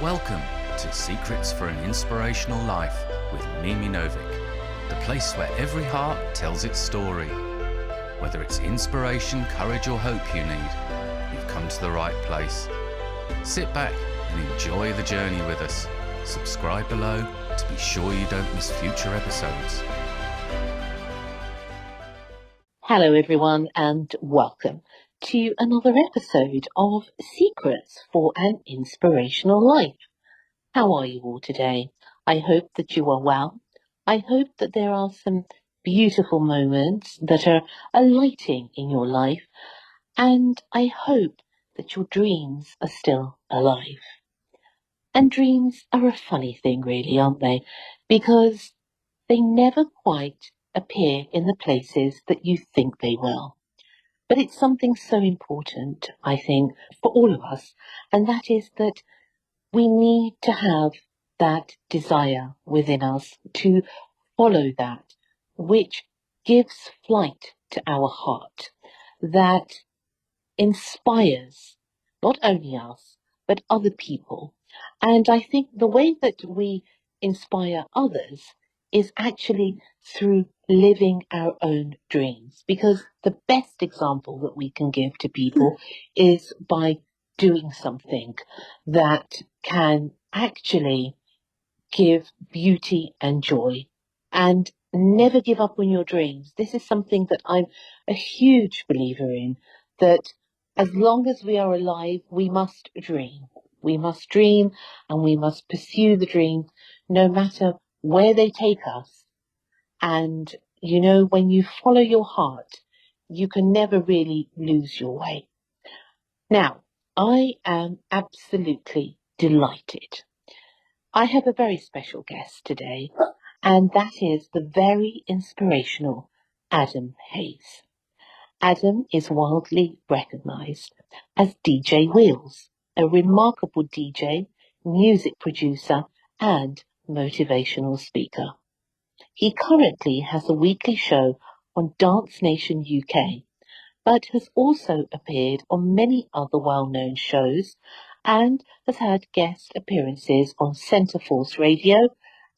Welcome to Secrets for an Inspirational Life with Mimi Novic, the place where every heart tells its story. Whether it's inspiration, courage or hope you need, you've come to the right place. Sit back and enjoy the journey with us. Subscribe below to be sure you don't miss future episodes. Hello everyone and welcome to another episode of Secrets for an Inspirational Life. How are you all today? I hope that you are well. I hope that there are some beautiful moments that are alighting in your life, and I hope that your dreams are still alive. And dreams are a funny thing really, aren't they? Because they never quite appear in the places that you think they will. But it's something so important, I think, for all of us, and that is that we need to have that desire within us to follow that, which gives flight to our heart, that inspires not only us, but other people. And I think the way that we inspire others is actually through living our own dreams. Because the best example that we can give to people is by doing something that can actually give beauty and joy. And never give up on your dreams. This is something that I'm a huge believer in, that as long as we are alive, we must dream. We must dream and we must pursue the dream no matter where they take us. And, you know, when you follow your heart, you can never really lose your way. Now, I am absolutely delighted. I have a very special guest today, and that is the very inspirational Adam Hayes. Adam is widely recognised as DJ Wheels, a remarkable DJ, music producer and motivational speaker. He currently has a weekly show on Dance Nation UK, but has also appeared on many other well-known shows and has had guest appearances on Centreforce Radio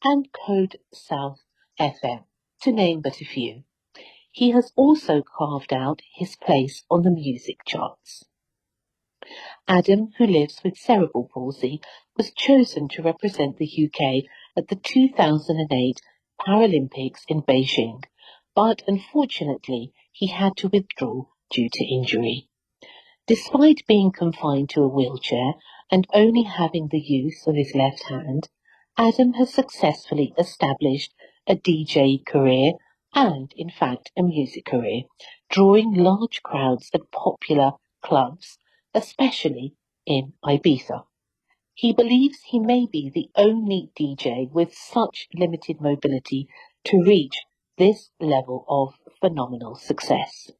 and Code South FM, to name but a few. He has also carved out his place on the music charts. Adam, who lives with cerebral palsy, was chosen to represent the UK at the 2008 Paralympics in Beijing, but unfortunately he had to withdraw due to injury. Despite being confined to a wheelchair and only having the use of his left hand, Adam has successfully established a DJ career and, in fact, a music career, drawing large crowds at popular clubs, especially in Ibiza. He believes he may be the only DJ with such limited mobility to reach this level of phenomenal success.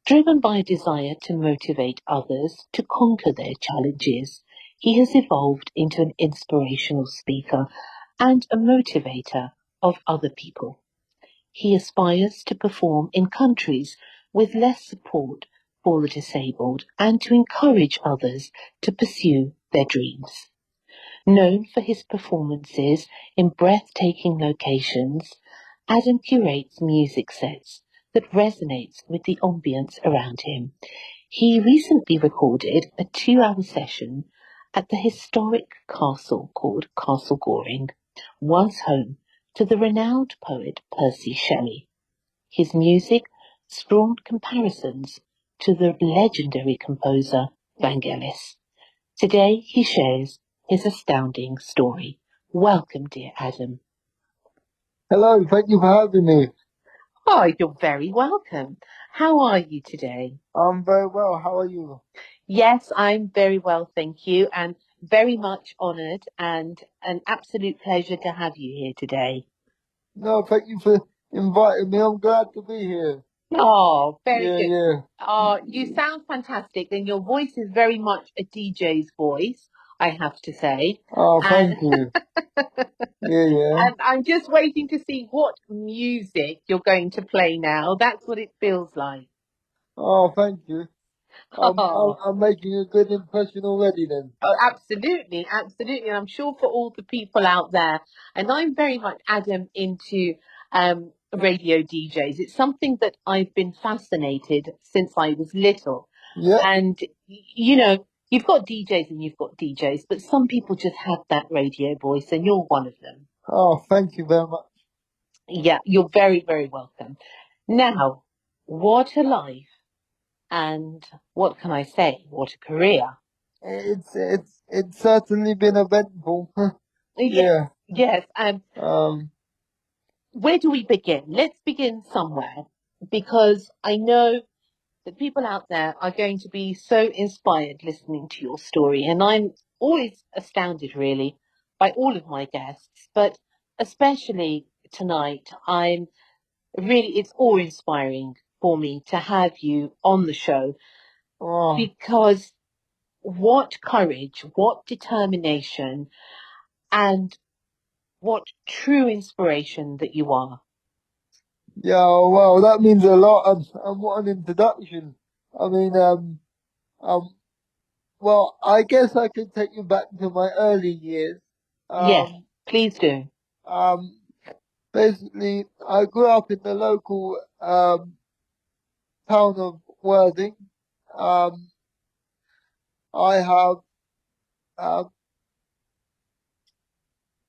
Driven by a desire to motivate others to conquer their challenges, he has evolved into an inspirational speaker and a motivator of other people. He aspires to perform in countries with less support for the disabled and to encourage others to pursue their dreams. Known for his performances in breathtaking locations, Adam curates music sets that resonates with the ambience around him. He recently recorded a 2-hour session at the historic castle called Castle Goring, once home to the renowned poet Percy Shelley. His music spawned comparisons to the legendary composer Vangelis. Today he shares his astounding story. Welcome, dear Adam. Hello, thank you for having me. Oh, you're very welcome. How are you today? I'm very well. How are you? Yes, I'm very well, thank you, and very much honoured and an absolute pleasure to have you here today. No, thank you for inviting me. I'm glad to be here. Oh, very good. Yeah. Oh, you sound fantastic, and your voice is very much a DJ's voice, I have to say. Oh, thank you. Yeah. And I'm just waiting to see what music you're going to play now. That's what it feels like. Oh, thank you. I'm making a good impression already then. Oh, absolutely, absolutely. And I'm sure for all the people out there, and I'm very much, Adam, into radio DJs. It's something that I've been fascinated since I was little. Yeah. And, you know, you've got DJs and you've got DJs, but some people just have that radio voice, and you're one of them. Oh, thank you very much. Yeah, you're very, very welcome. Now, what a life, and what can I say? What a career. It's certainly been eventful. Yeah. Yes. Um. Where do we begin? Let's begin somewhere, because I know that people out there are going to be so inspired listening to your story. And I'm always astounded, really, by all of my guests, but especially tonight, it's awe inspiring for me to have you on the show, Oh, because what courage, what determination, and what true inspiration that you are. yeah. Well, that means a lot. And what an introduction. I mean, um. Well, I guess I could take you back to my early years. Yes, Um. please do. Um. Basically, I grew up in the local town of Worthing. Um. I have um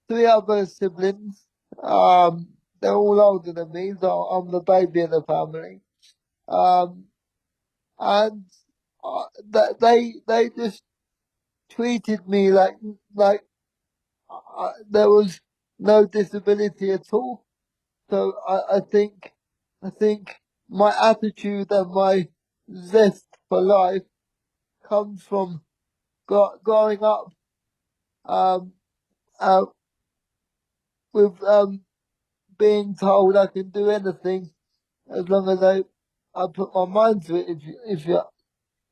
three other siblings. They're all older than me, so I'm the baby of the family. Um, and they just treated me like there was no disability at all. So I think my attitude and my zest for life comes from growing up um, uh, with being told I can do anything as long as I put my mind to it.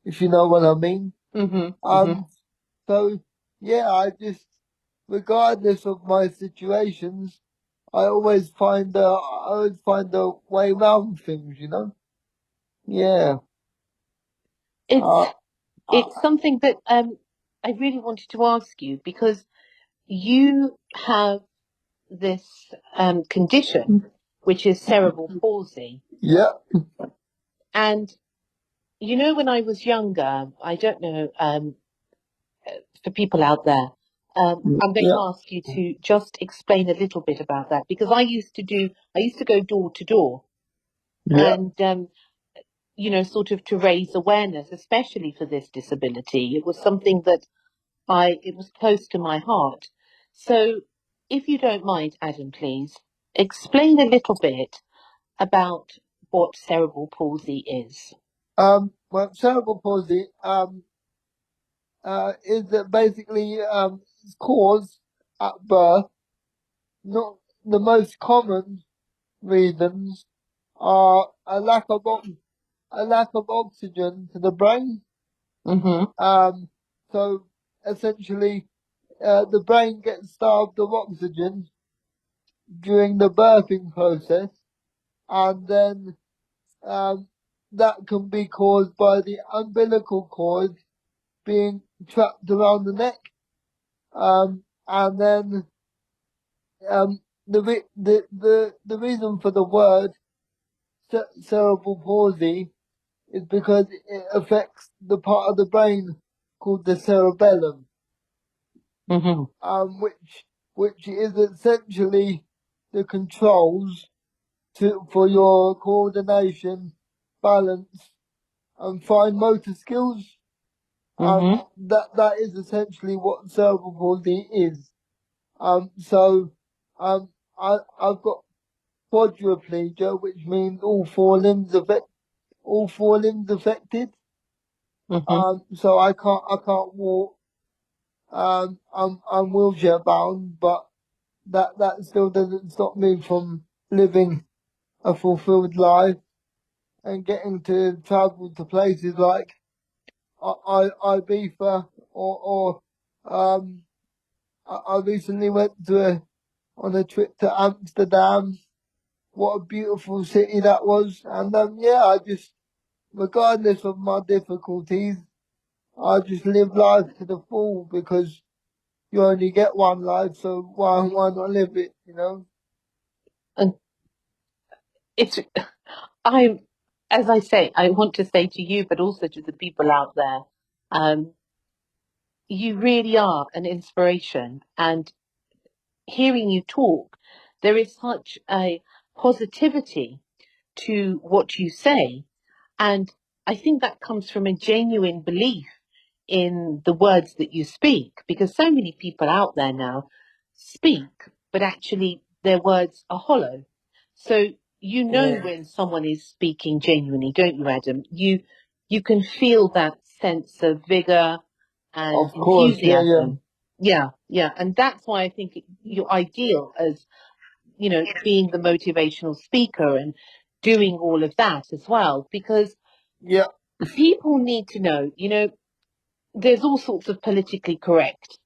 If you know what I mean. Hmm. Hmm. Um. So yeah, I just, regardless of my situations, I always find a way around things. You know. Yeah. It's Uh. uh it's something that I really wanted to ask you, because you have this condition, which is cerebral palsy. yeah. And you know, when I was younger, I don't know, for people out there, I'm going Yeah. to ask you to just explain a little bit about that, because I used to go door to door, Yeah. and you know, sort of to raise awareness, especially for this disability. It was something that it was close to my heart. So, if you don't mind, Adam, please explain a little bit about what cerebral palsy is. Well, cerebral palsy is basically it's caused at birth. Not the most common reasons are a lack of oxygen to the brain. Mhm. So essentially, the brain gets starved of oxygen during the birthing process, and then um, that can be caused by the umbilical cord being trapped around the neck, and then the reason for the word cerebral palsy is because it affects the part of the brain called the cerebellum, Mhm. which is essentially the controls for your coordination, balance, and fine motor skills. Mhm. That is essentially what cerebral palsy is. So I've got quadriplegia, which means all four limbs affected. Mhm. So I can't walk. I'm wheelchair bound, but that still doesn't stop me from living a fulfilled life and getting to travel to places like Ibiza or I recently went on a trip to Amsterdam. What a beautiful city that was. And yeah, regardless of my difficulties, I just live life to the full because you only get one life, so why not live it, you know? And it's, as I say, I want to say to you, but also to the people out there, you really are an inspiration. And hearing you talk, there is such a positivity to what you say. And I think that comes from a genuine belief in the words that you speak, because so many people out there now speak, but actually their words are hollow. So you know Yeah. when someone is speaking genuinely, don't you, Adam? You can feel that sense of vigor and Of course, yeah. enthusiasm. Yeah. And that's why I think you're ideal as, being the motivational speaker and doing all of that as well, because Yeah, people need to know, there's all sorts of politically correct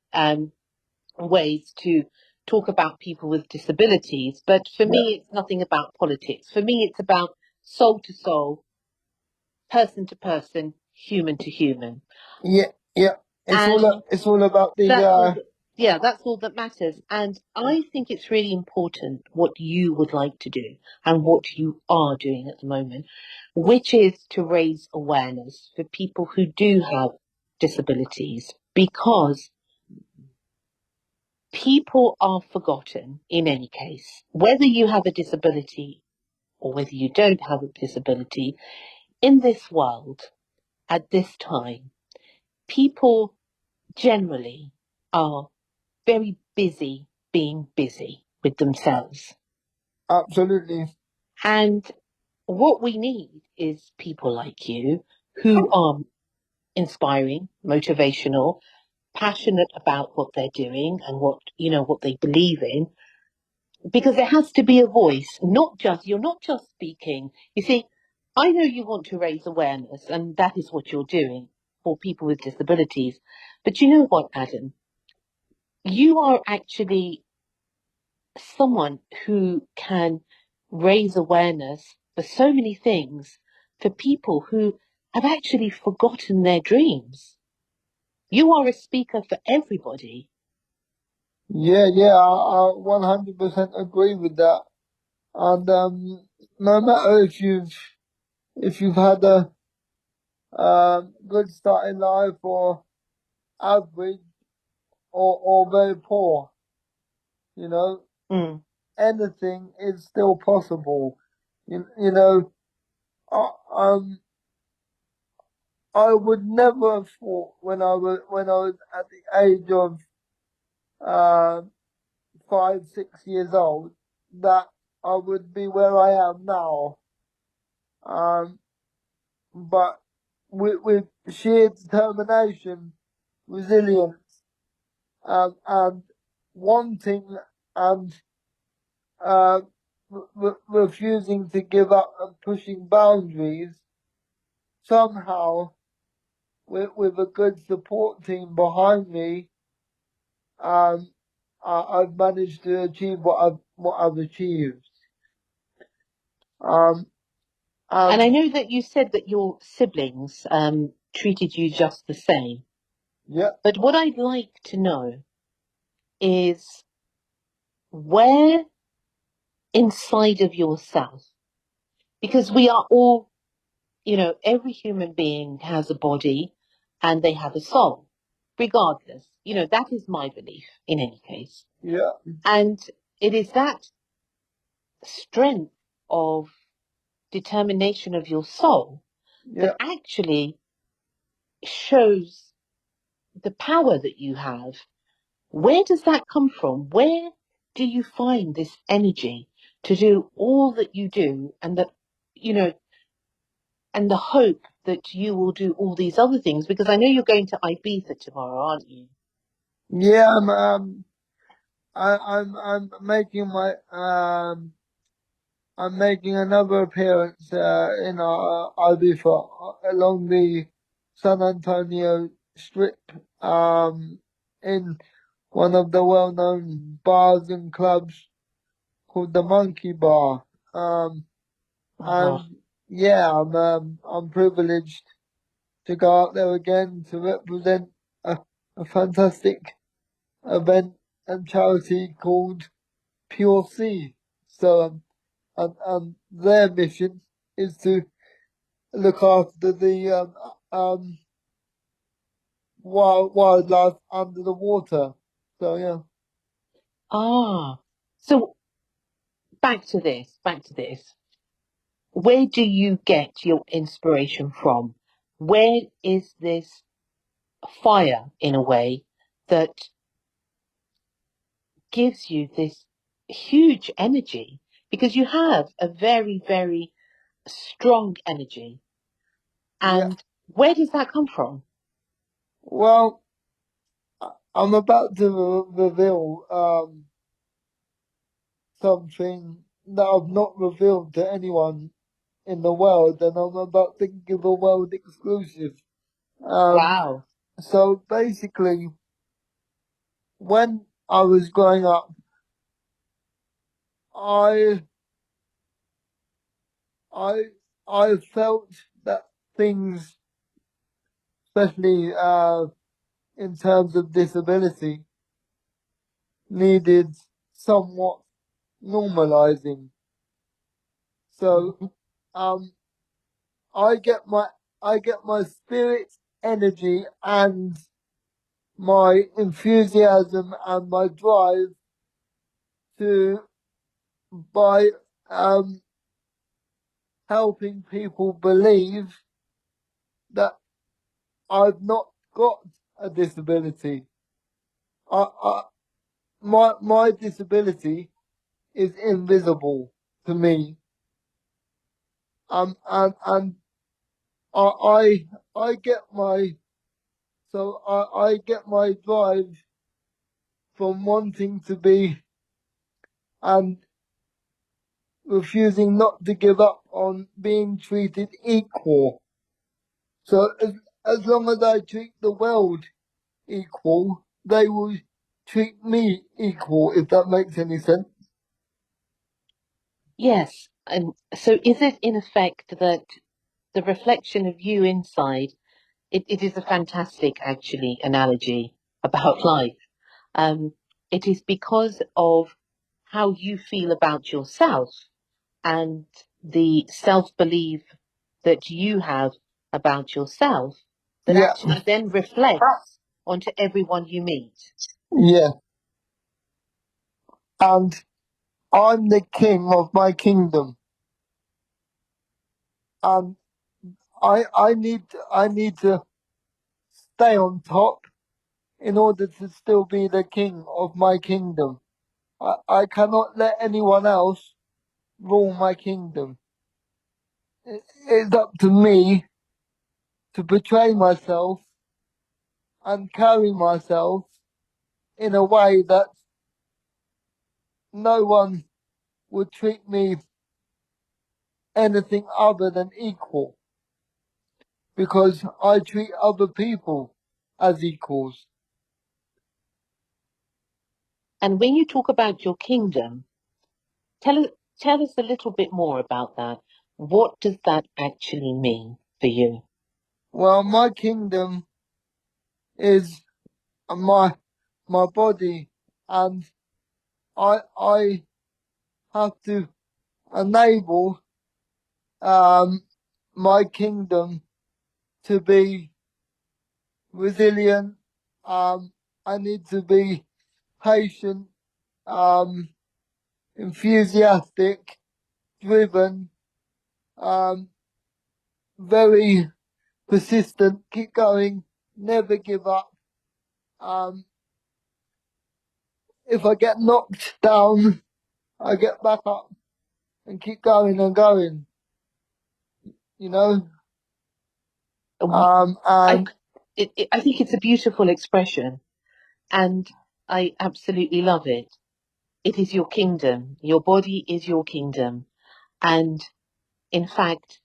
ways to talk about people with disabilities, but for yeah, me, it's nothing about politics. For me, it's about soul to soul, person to person, human to human. yeah. And It's all about the, that's all that, yeah, that's all that matters. And I think it's really important what you would like to do and what you are doing at the moment, which is to raise awareness for people who do have disabilities, because people are forgotten in any case, whether you have a disability or whether you don't have a disability. In this world, at this time, people generally are very busy being busy with themselves. absolutely. And what we need is people like you who are inspiring, motivational, passionate about what they're doing and what they believe in, because there has to be a voice, you're not just speaking. You see, I know you want to raise awareness, and that is what you're doing for people with disabilities. But you know what, Adam? You are actually someone who can raise awareness for so many things for people who have actually forgotten their dreams. You are a speaker for everybody. Yeah, I 100% agree with that. And, no matter if you've had a, good start in life or average or very poor, you know, Mm. anything is still possible. You know, I, um, I would never have thought when I was at the age of, uh, 5, 6 years old that I would be where I am now. Um, but with sheer determination, resilience, and wanting and uh, refusing to give up and pushing boundaries, somehow with a good support team behind me, um, I've managed to achieve what I've achieved. Um, And I and know that you said that your siblings treated you just the same. yeah, But what I'd like to know is where inside of yourself, because we are all, every human being has a body and they have a soul, regardless. That is my belief in any case. yeah, And it is that strength of determination of your soul that yeah. actually shows the power that you have. Where does that come from? Where do you find this energy to do all that you do, and you know, and the hope that you will do all these other things? Because I know you're going to Ibiza tomorrow, aren't you? Yeah, I'm making I'm making another appearance in Ibiza along the San Antonio Strip, in one of the well-known bars and clubs called the Monkey Bar. Oh, And yeah, I'm privileged to go out there again to represent a fantastic event and charity called Pure Sea. So, and their mission is to look after the wildlife under the water. So yeah. Ah, so back to this. Where do you get your inspiration from? Where is this fire, in a way, that gives you this huge energy? Because you have a very, very strong energy. Yeah. And where does that come from? Well, I'm about to reveal something that I've not revealed to anyone in the world, and I'm about to give a world exclusive. Wow. So basically, when I was growing up, I I I felt that things, especially in terms of disability, needed somewhat normalizing. So Mhm. um, I get my I get my spirit, energy, and my enthusiasm and my drive to by helping people believe that I've not got a disability. I my disability is invisible to me. And I get my I get my drive from wanting to be and refusing not to give up on being treated equal. So as long as I treat the world equal, they will treat me equal, if that makes any sense. Yes. And so is it in effect that the reflection of you inside, it is a fantastic, actually, analogy about life. Um, it is because of how you feel about yourself and the self belief that you have about yourself that Yeah, actually then reflects onto everyone you meet. yeah. And I'm the king of my kingdom. And I need to stay on top in order to still be the king of my kingdom. I cannot let anyone else rule my kingdom. It's up to me to portray myself and carry myself in a way that no one would treat me anything other than equal, because I treat other people as equals. And when you talk about your kingdom, tell, tell us a little bit more about that. What does that actually mean for you? Well, my kingdom is my my body, and I have to enable my kingdom to be resilient. I need to be patient, um, enthusiastic, driven, um, very persistent, keep going, never give up. Um, if I get knocked down, I get back up and keep going and going, you know? Um, I, And I think it's a beautiful expression, and I absolutely love it. It is your kingdom. Your body is your kingdom. And in fact,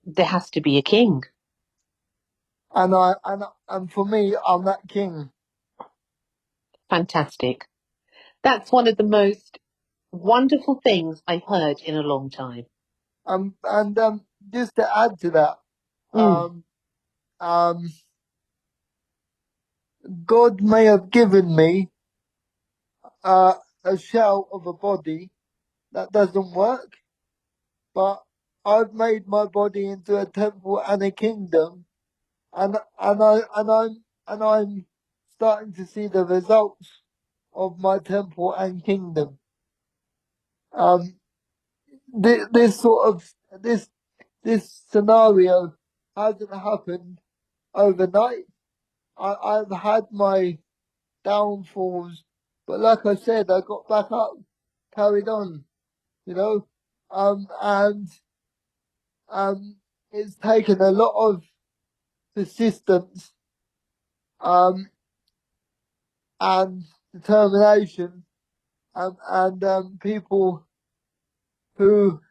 there has to be a king. and for me, I'm that king. Fantastic. That's one of the most wonderful things I've heard in a long time. And just to add to that, God may have given me a shell of a body that doesn't work, but I've made my body into a temple and a kingdom, and I'm starting to see the results of my temple and kingdom. This sort of this scenario hasn't happened overnight. I've had my downfalls, but like I said, I got back up, carried on, you know, and it's taken a lot of persistence, and determination, and people who,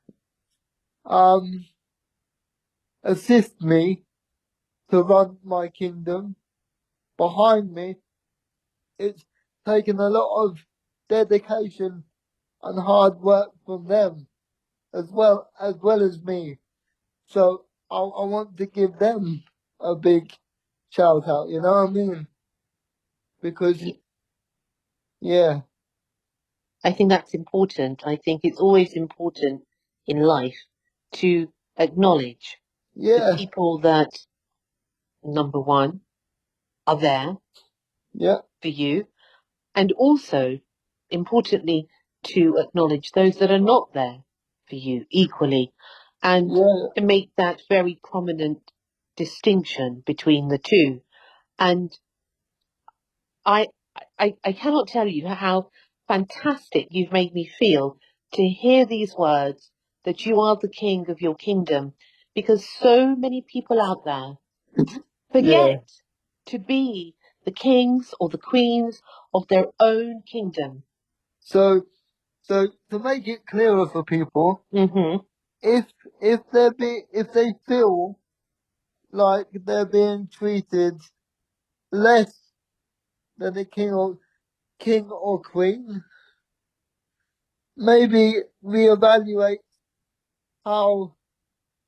assist me to run my kingdom behind me. It's taken a lot of dedication and hard work from them as well as me. So I want to give them a big shout out, you know what I mean? Because, yeah, I think that's important. I think it's always important in life to acknowledge the yeah, people that, number one, are there yeah, for you, and also, importantly, to acknowledge those that are not there for you equally, and yeah. to make that very prominent distinction between the two. And I, I cannot tell you how fantastic you've made me feel to hear these words that you are the king of your kingdom, because so many people out there Yeah. forget to be the kings or the queens of their own kingdom. So to make it clearer for people, Hmm. if if they feel like they're being treated less than a king or queen, maybe reevaluate how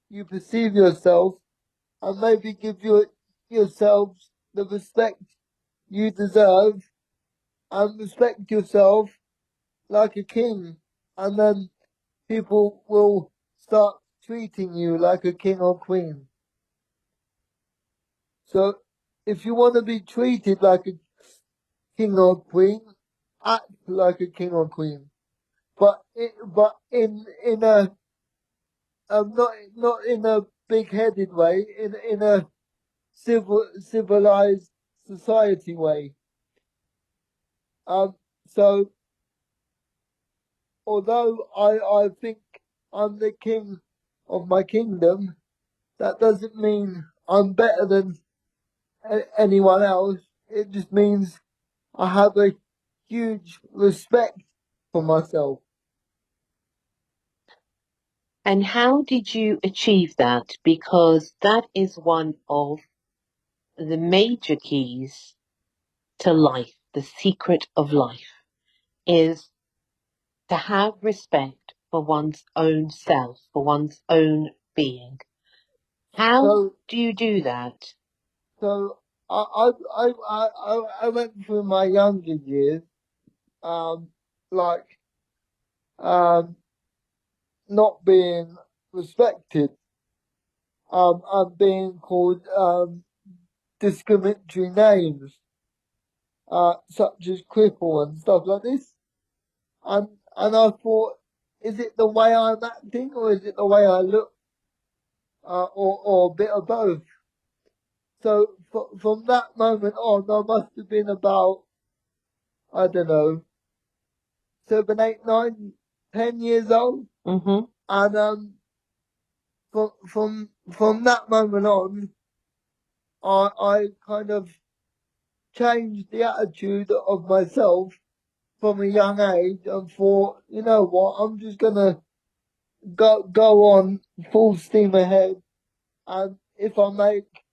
you perceive yourself, and maybe give yourselves the respect you deserve, and respect yourself like a king, and then people will start treating you like a king or queen. So if you want to be treated like a king or queen, act like a king or queen. But in a not in a big headed way, in a civilized society way. So although I think I'm the king of my kingdom, that doesn't mean I'm better than anyone else. It just means I have a huge respect for myself. And how did you achieve that? Because that is one of the major keys to life, the secret of life, is to have respect for one's own self, for one's own being. How So do you do that? so I went through my younger years, like um not being respected, and being called discriminatory names, such as cripple and stuff like this. And I thought, is it the way I'm acting, or is it the way I look, or a bit of both? So from that moment on, I must have been about, I don't know, 7, 8, 9, 10 years old. Hmm. And from that moment on, I kind of changed the attitude of myself from a young age, and thought, you know what, I'm just gonna go on full steam ahead, and if I make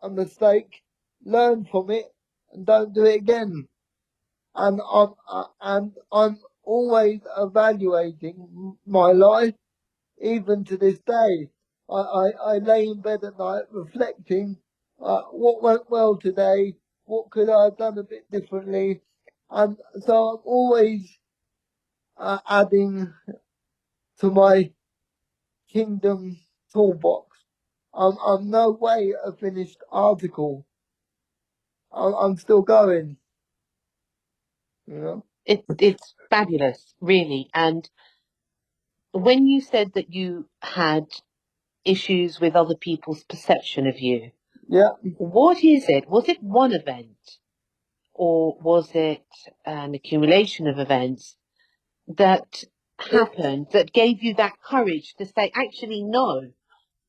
a mistake, learn from it and don't do it again. And I'm always evaluating my life even to this day, I lay in bed at night reflecting, what went well today, what could I have done a bit differently, and so I'm always adding to my kingdom toolbox. I'm no way a finished article. I'm still going, you know. It's fabulous, really. And when you said that you had issues with other people's perception of you, Yeah, what is it? Was it one event, or was it an accumulation of events that it, happened that gave you that courage to say, actually, no,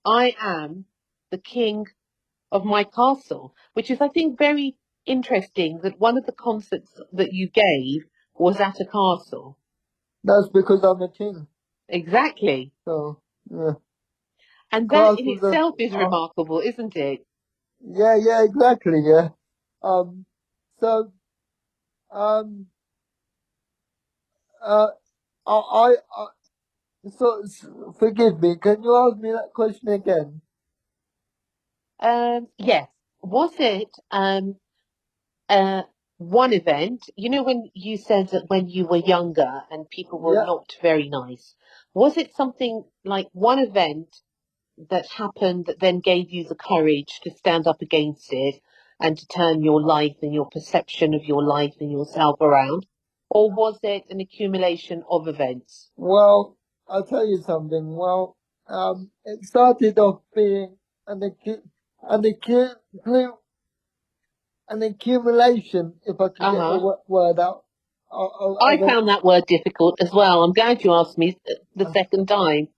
I am the king of my castle? Which is, I think, very interesting that one of the concerts that you gave was at a castle. that's because I'm a king. Exactly. So yeah, And that in castles itself is are remarkable, isn't it? yeah, exactly, yeah. Um, so um, uh, I so forgive me. Can you ask me that question again? Yes. Was it uh, one event? You know, when you said that when you were younger and people were Yeah. not very nice, was it something like one event that happened that then gave you the courage to stand up against it and to turn your life and your perception of your life and yourself around? Or was it an accumulation of events? Well, I'll tell you something. Well, it started off being an an accu- an accumulation, if I could Uh get the huh. word out, I of found that word difficult as well. I'm glad you asked me the second time.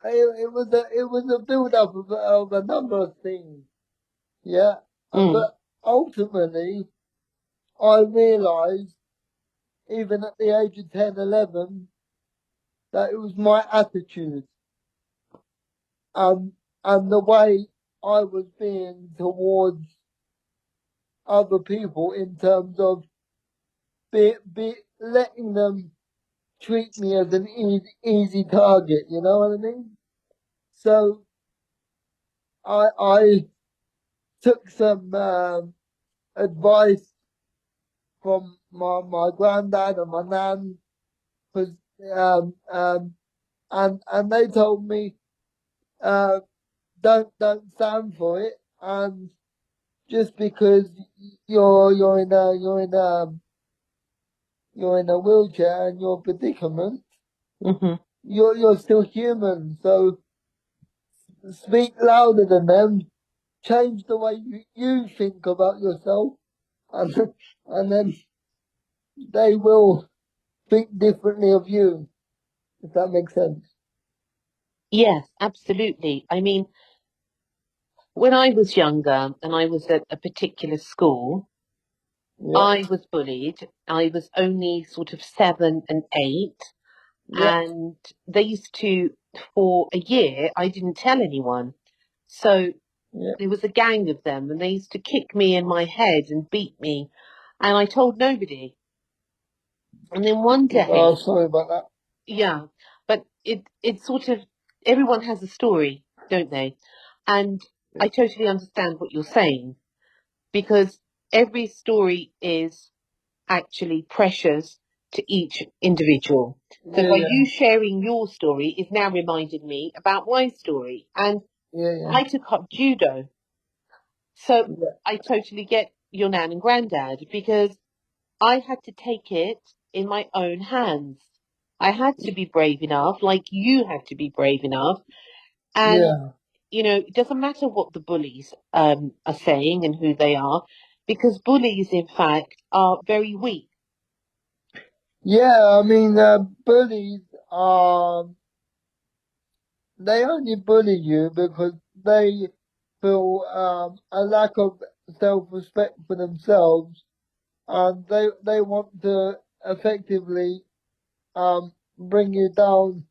it was a build up of a number of things. Yeah. Mm, But ultimately, I realised, even at the age of 10, 11, that it was my attitude, um, and the way I was being towards other people in terms of letting them treat me as an easy target, you know what I mean? So I took some advice from my granddad and my nan, cause, um, um, and they told me, uh, don't stand for it, and just because you're in a wheelchair and your predicament, hmm you're still human. So speak louder than them, change the way you think about yourself, and and then they will think differently of you. If that makes sense. Yes, absolutely. I mean, when I was younger and I was at a particular school, Yeah, I was bullied. I was only sort of 7 and 8, yeah, and they used to, for a year, I didn't tell anyone. So yeah. there was a gang of them, and they used to kick me in my head and beat me, and I told nobody. And then one Oh, day, sorry about that. yeah, but it sort of, everyone has a story, don't they? And I totally understand what you're saying, because every story is actually precious to each individual. So Yeah, by yeah, you sharing your story is now reminded me about my story. And yeah, I took up judo. So yeah, I totally get your nan and granddad, because I had to take it in my own hands. I had to be brave enough, like you had to be brave enough. And, yeah, you know, it doesn't matter what the bullies are saying and who they are, because bullies, in fact, are very weak. yeah. I mean, bullies are they only bully you because they feel a lack of self-respect for themselves, and they want to effectively bring you down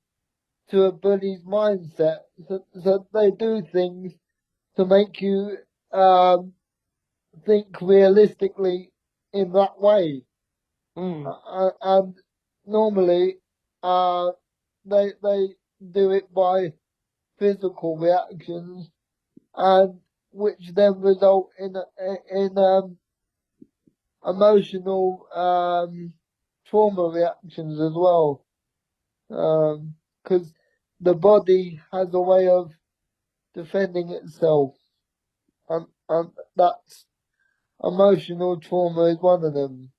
to a bully's mindset. So they do things to make you think realistically in that way. Mm. And normally, uh, they do it by physical reactions, and which then result in emotional trauma reactions as well. Because the body has a way of defending itself, and that's emotional trauma is one of them.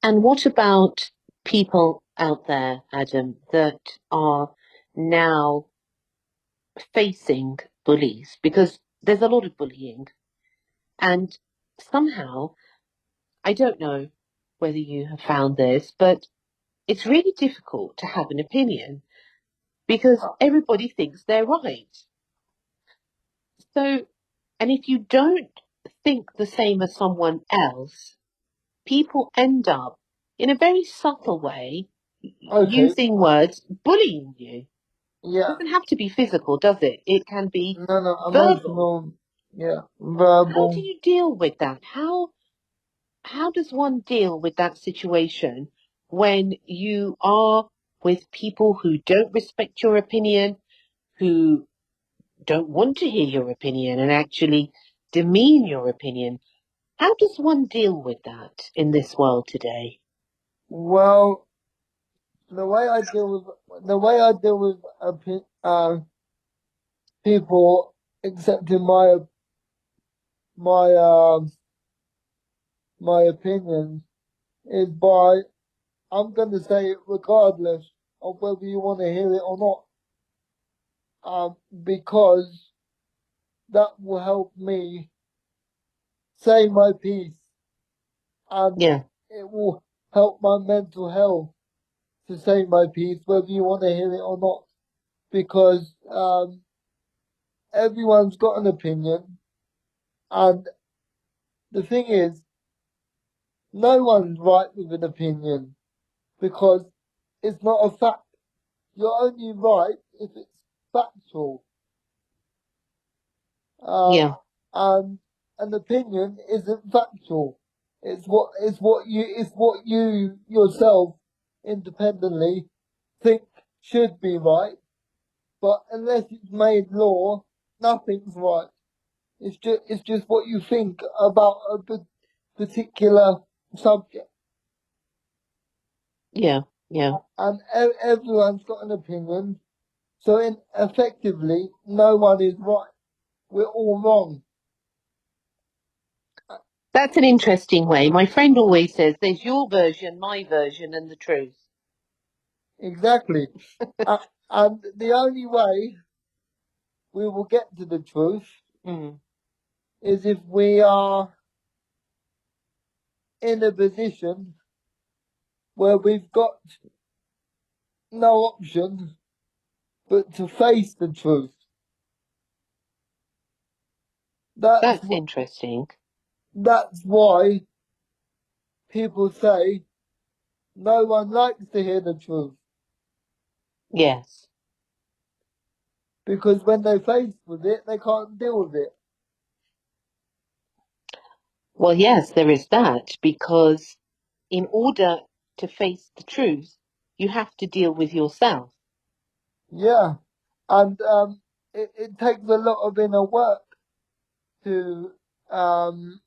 And what about people out there, Adam, that are now facing bullies? Because there's a lot of bullying, and somehow, I don't know whether you have found this, but it's really difficult to have an opinion because everybody thinks they're right. So, and if you don't think the same as someone else, people end up in a very subtle way Okay, using words bullying you. It yeah, doesn't have to be physical, does it? It can be no, verbal. emotional, yeah, How do verbal. you deal with that? How does one deal with that situation when you are with people who don't respect your opinion, who don't want to hear your opinion and actually demean your opinion? How does one deal with that in this world today? Well, the way I deal with people accepting my my opinion is by I'm going to say it regardless of whether you want to hear it or not, because that will help me say my piece, and Yeah, it will help my mental health to say my piece, whether you want to hear it or not, because everyone's got an opinion, and the thing is, no one's right with an opinion because it's not a fact. You're only right if it's factual. yeah, And an opinion isn't factual. It's what you yourself independently think should be right. But unless it's made law, nothing's right. It's just what you think about a particular subject. yeah, yeah. And everyone's got an opinion. So effectively, no one is right. We're all wrong. That's an interesting way. My friend always says there's your version, my version, and the truth. Exactly. And the only way we will get to the truth Mm. is if we are in a position where we've got no option but to face the truth. That's That's interesting. that's why people say no one likes to hear the truth, Yes. because when they're faced with it, they can't deal with it. Well, yes, there is that because in order to face the truth, you have to deal with yourself. Yeah, and it takes a lot of inner work to um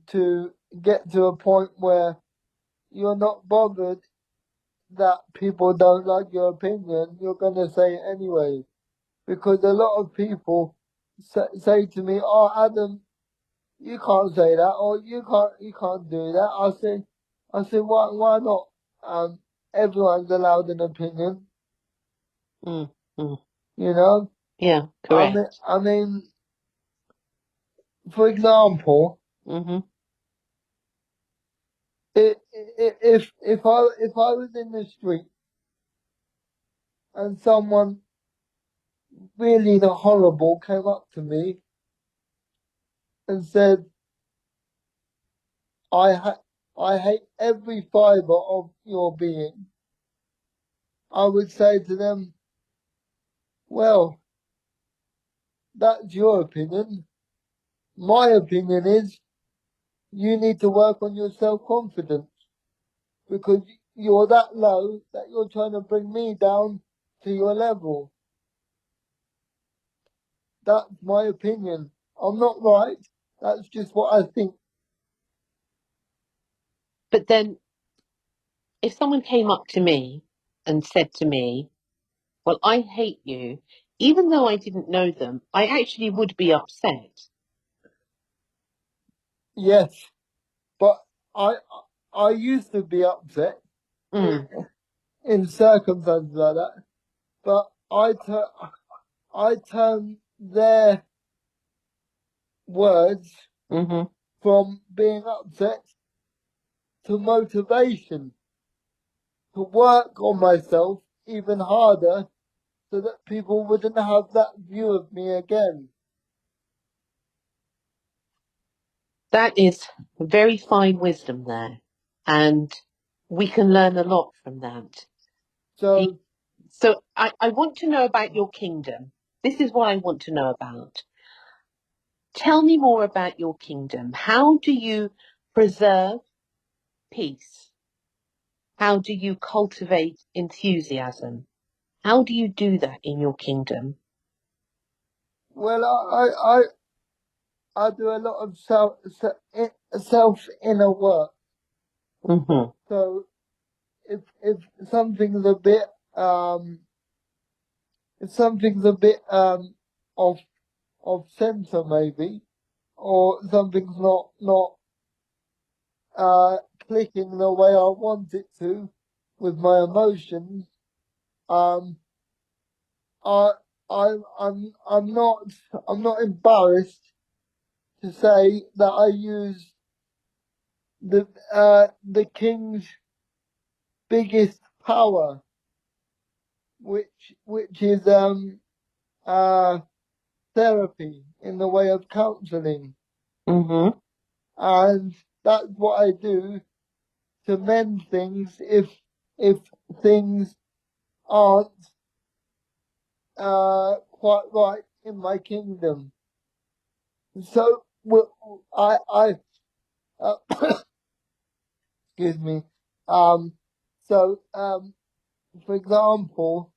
to get to a point where you're not bothered that people don't like your opinion. You're gonna say it anyway, because a lot of people say to me, "Oh, Adam, you can't say that, or you can't do that." I say, why not? Everyone's allowed an opinion, Mm, mm. you know. Yeah, correct. I mean, for example, Hmm. if I was in the street and someone really horrible came up to me and said, I hate every fiber of your being," I would say to them, "Well, that's your opinion. My opinion is you need to work on your self-confidence, because you're that low that you're trying to bring me down to your level. That's my opinion. I'm not right. That's just what I think. But then, if someone came up to me and said to me, well, I hate you, even though I didn't know them, I actually would be upset. Yes, but I used to be upset Mm. in circumstances like that. But I turn their words Hmm. from being upset to motivation to work on myself even harder so that people wouldn't have that view of me again. That is very fine wisdom there. And we can learn a lot from that. So, So I want to know about your kingdom. This is what I want to know about. Tell me more about your kingdom. How do you preserve peace? How do you cultivate enthusiasm? How do you do that in your kingdom? well, I do a lot of self inner work. Hmm. So if something's a bit if something's a bit of center maybe, or something's not clicking the way I want it to with my emotions, um I I'm not embarrassed to say that I use the king's biggest power, which is uh therapy in the way of counselling, Hmm. and that's what I do to mend things if things aren't quite right in my kingdom. So I excuse me. Um, so for example,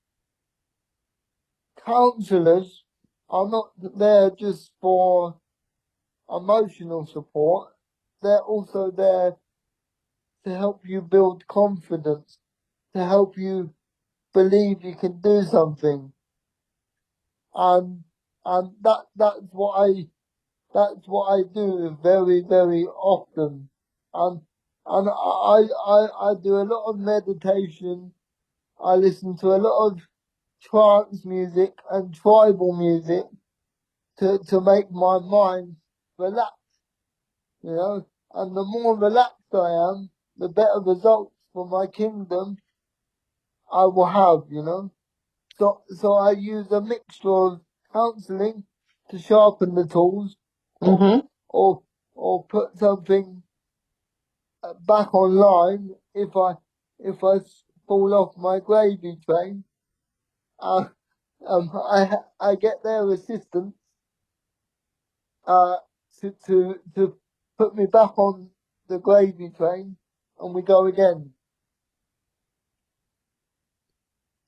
counselors are not there just for emotional support. They're also there to help you build confidence, to help you believe you can do something. And that's what I do very, very often. And I do a lot of meditation. I listen to a lot of trance music and tribal music to make my mind relax, you know. And the more relaxed I am, the better results for my kingdom I will have, you know. So I use a mixture of counselling to sharpen the tools, or Hmm. or or put something back online if I fall off my gravy train. Uh, I get their assistance uh to put me back on the gravy train, and we go again.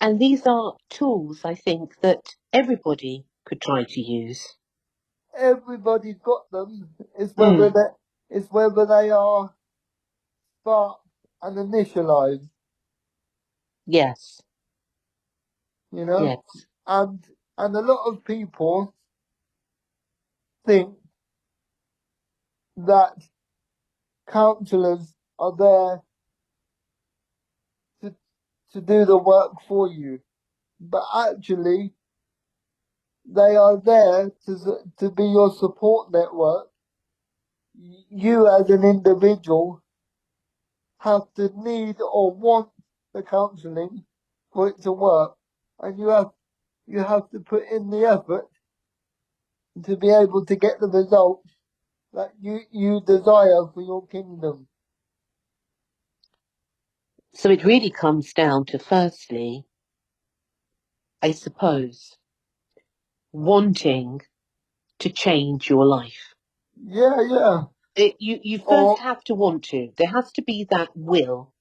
And these are tools, I think, that everybody could try to use. Everybody's got them. Mm. It's whether they are sparked and initialized, Yes, you know. yes. And and a lot of people think that counselors are there to to do the work for you, but actually they are there to be your support network. You as an individual have to need or want the counselling for it to work, and you have to put in the effort to be able to get the results that you desire for your kingdom. So it really comes down to, firstly, I suppose, wanting to change your life. Yeah, yeah. You first Or have to want to. There has to be that will.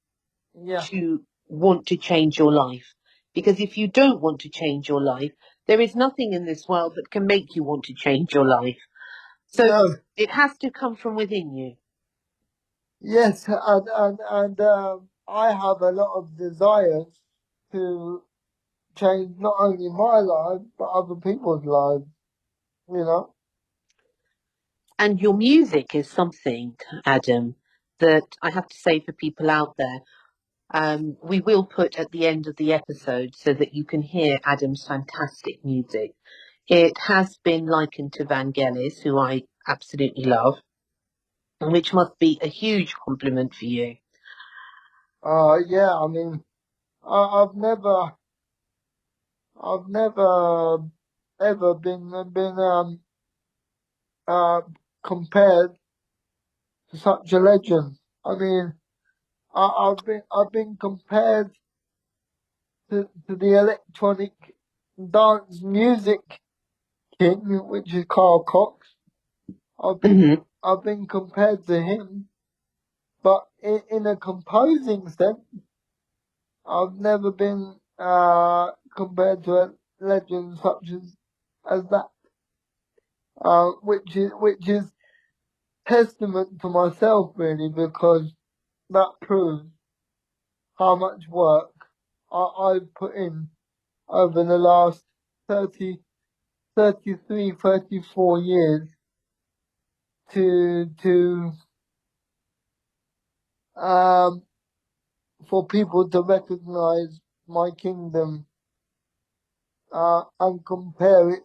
Yeah. to want to change your life. Because if you don't want to change your life, there is nothing in this world that can make you want to change your life. So No. it has to come from within you. Yes, and I have a lot of desires to change not only my life but other people's lives. You know. And your music is something, Adam, that I have to say for people out there, we will put at the end of the episode so that you can hear Adam's fantastic music. It has been likened to Vangelis, who I absolutely love, which must be a huge compliment for you. Yeah. I mean, I've never ever been compared to such a legend. I mean, I've been compared to the electronic dance music king, which is Carl Cox. I've been Mhm. I've been compared to him, but in a composing sense, I've never been compared to a legend such as that. Which is testament to myself really, because that proves how much work I've put in over the last 30, 33, 34 years to um for people to recognize my kingdom and compare it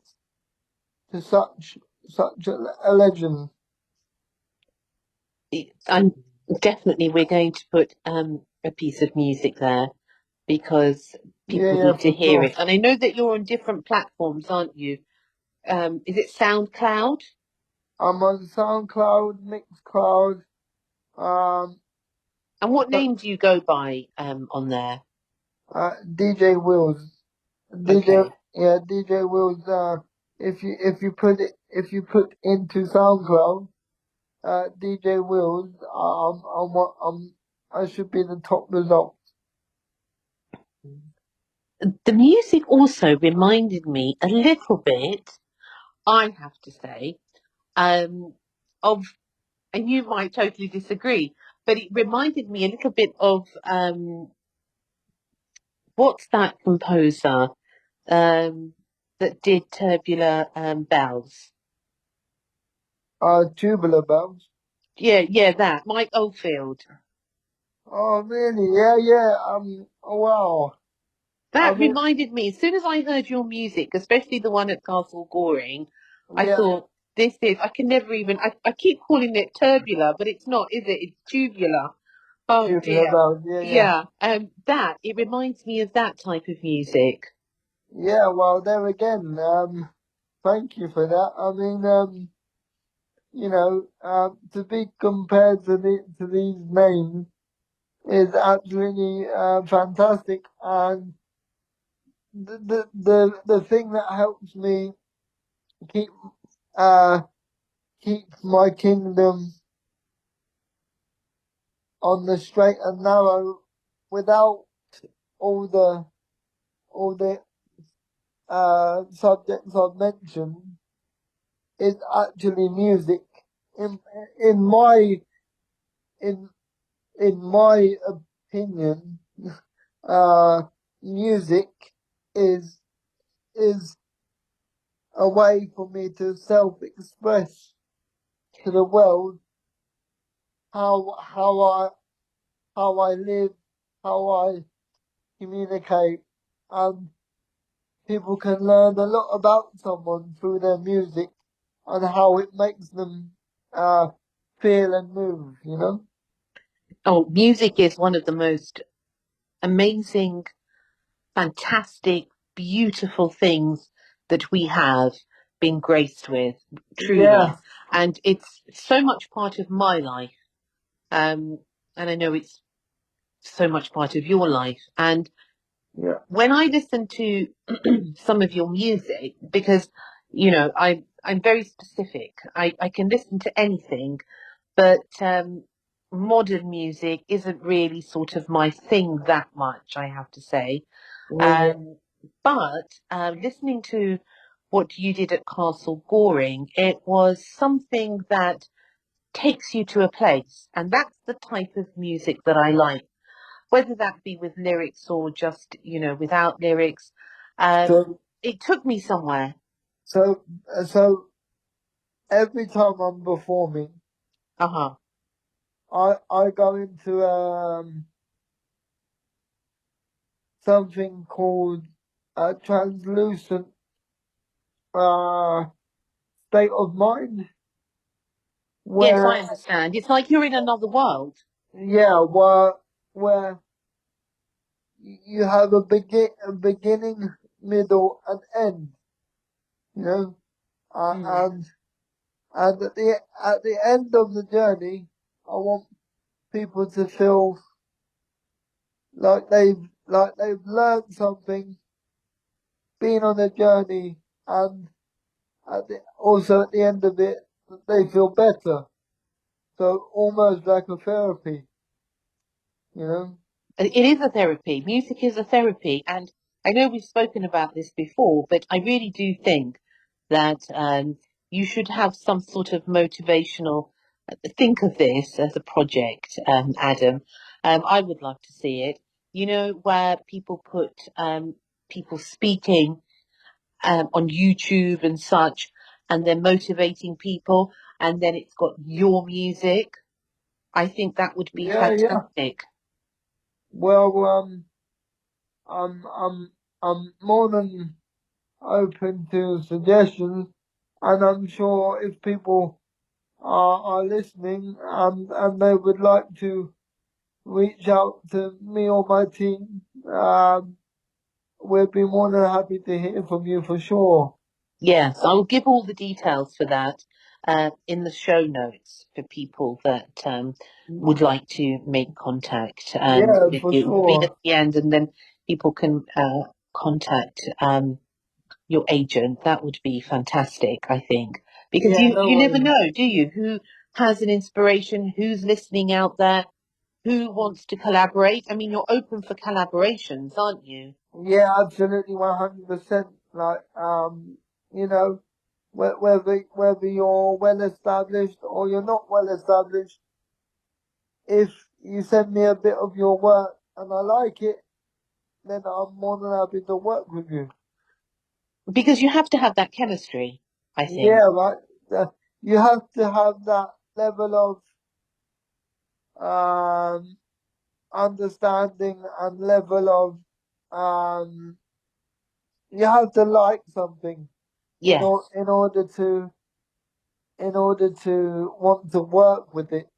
to such a legend. And definitely we're going to put a piece of music there because Yeah, people yeah, need to for hear sure. it. And I know that you're on different platforms, aren't you? Is it SoundCloud? I'm on SoundCloud, Mixcloud, um, And what name do you go by on there? DJ Wills. DJ, Okay. yeah, DJ Wills. If you put into SoundCloud, DJ Wills, I should be the top result. The music also reminded me a little bit, I have to say, of, and you might totally disagree, but it reminded me a little bit of, what's that composer that did Tubular Bells? Tubular bells. Yeah, that. Mike Oldfield. Oh, really? Yeah, yeah. Oh, wow. I That mean, reminded me, as soon as I heard your music, especially the one at Castle Goring, I yeah, thought, this is, I can never even, I keep calling it tubular, but it's not, is it? It's tubular. Oh tubular dear. bells. Yeah, yeah. Yeah, it reminds me of that type of music. Yeah, well, there again, thank you for that. I mean, to be compared to these names is absolutely fantastic, and the thing that helps me keep uh keep my kingdom on the straight and narrow without all the subjects I've mentioned is actually music. In in my in in my opinion, uh, music is is a way for me to self-express to the world how how I how I live, how I communicate, and people can learn a lot about someone through their music and how it makes them uh, feel and move. You know? Oh, music is one of the most amazing, fantastic, beautiful things that we have been graced with, truly. Yeah, And it's so much part of my life. And I know it's so much part of your life. And yeah, when I listen to some of your music, because, I'm very specific. I can listen to anything, but modern music isn't really sort of my thing that much, I have to say. Yeah. But listening to what you did at Castle Goring, it was something that takes you to a place. And that's the type of music that I like, whether that be with lyrics or just, without lyrics. So It took me somewhere. so so every time I'm performing, Uh-huh. I go into something called a translucent uh state of mind Yes, I where understand. It's like you're in another world. yeah where you have a beginning, middle, and end. You know, Mm. and at the end of the journey, I want people to feel like they've learned something, been on a journey, and also at the end of it, they feel better. So almost like a therapy, you know. It is a therapy. Music is a therapy. And I know we've spoken about this before, but I really do think that you should have some sort of motivational. Think of this as a project, Adam. I would love to see it. Where people put people speaking on YouTube and such, and they're motivating people, and then it's got your music. I think that would be Yeah, yeah. fantastic. Well, I'm more than open to suggestions, and I'm sure if people are listening and they would like to reach out to me or my team, we'd be more than happy to hear from you for sure. Yes, I will give all the details for that in the show notes for people that would like to make contact Yeah, with for you. It will be at sure. the end, and then people can contact your agent. That would be fantastic, I think, because Yeah, no you never worries. know, do you? Who has an inspiration? Who's listening out there? Who wants to collaborate? I mean, you're open for collaborations, aren't you? Yeah, absolutely, 100%. Like, you know, whether you're well established or you're not well established, if you send me a bit of your work and I like it, then I'm more than happy to work with you. Because you have to have that chemistry, I think. Yeah, right. Uh, you have to have that level of understanding and level of you have to like something Yes. in order to want to work with it,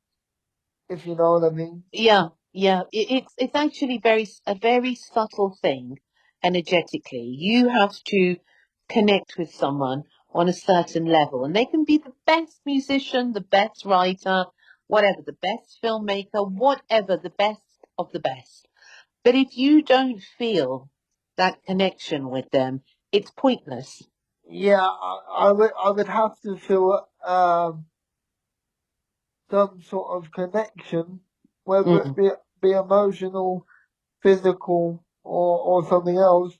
if you know what I mean. Yeah, yeah. It's actually a very subtle thing energetically. You have to connect with someone on a certain level, and they can be the best musician, the best writer, whatever, the best filmmaker, whatever, the best of the best. But if you don't feel that connection with them, it's pointless. Yeah, I would have to feel some sort of connection, whether it Mm, be emotional, physical, or something else,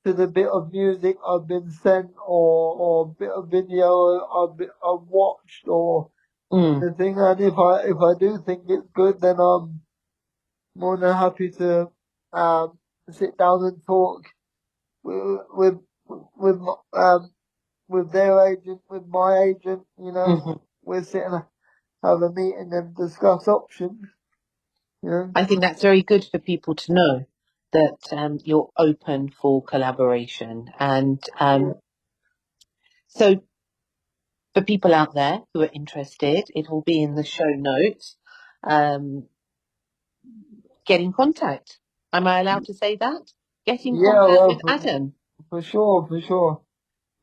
to the bit of music I've been sent, or bit of video I've watched, or mm, the thing. And if I do think it's good, then I'm more than happy to um sit down and talk with with um with their agent, with my agent. You know, mhm. we're sitting have a meeting and discuss options. You know. I think that's very good for people to know that you're open for collaboration. And Yeah. so, for people out there who are interested, it will be in the show notes. Um, get in contact. Am I allowed to say that? Get in Yeah, contact well, with Adam. for sure, for sure.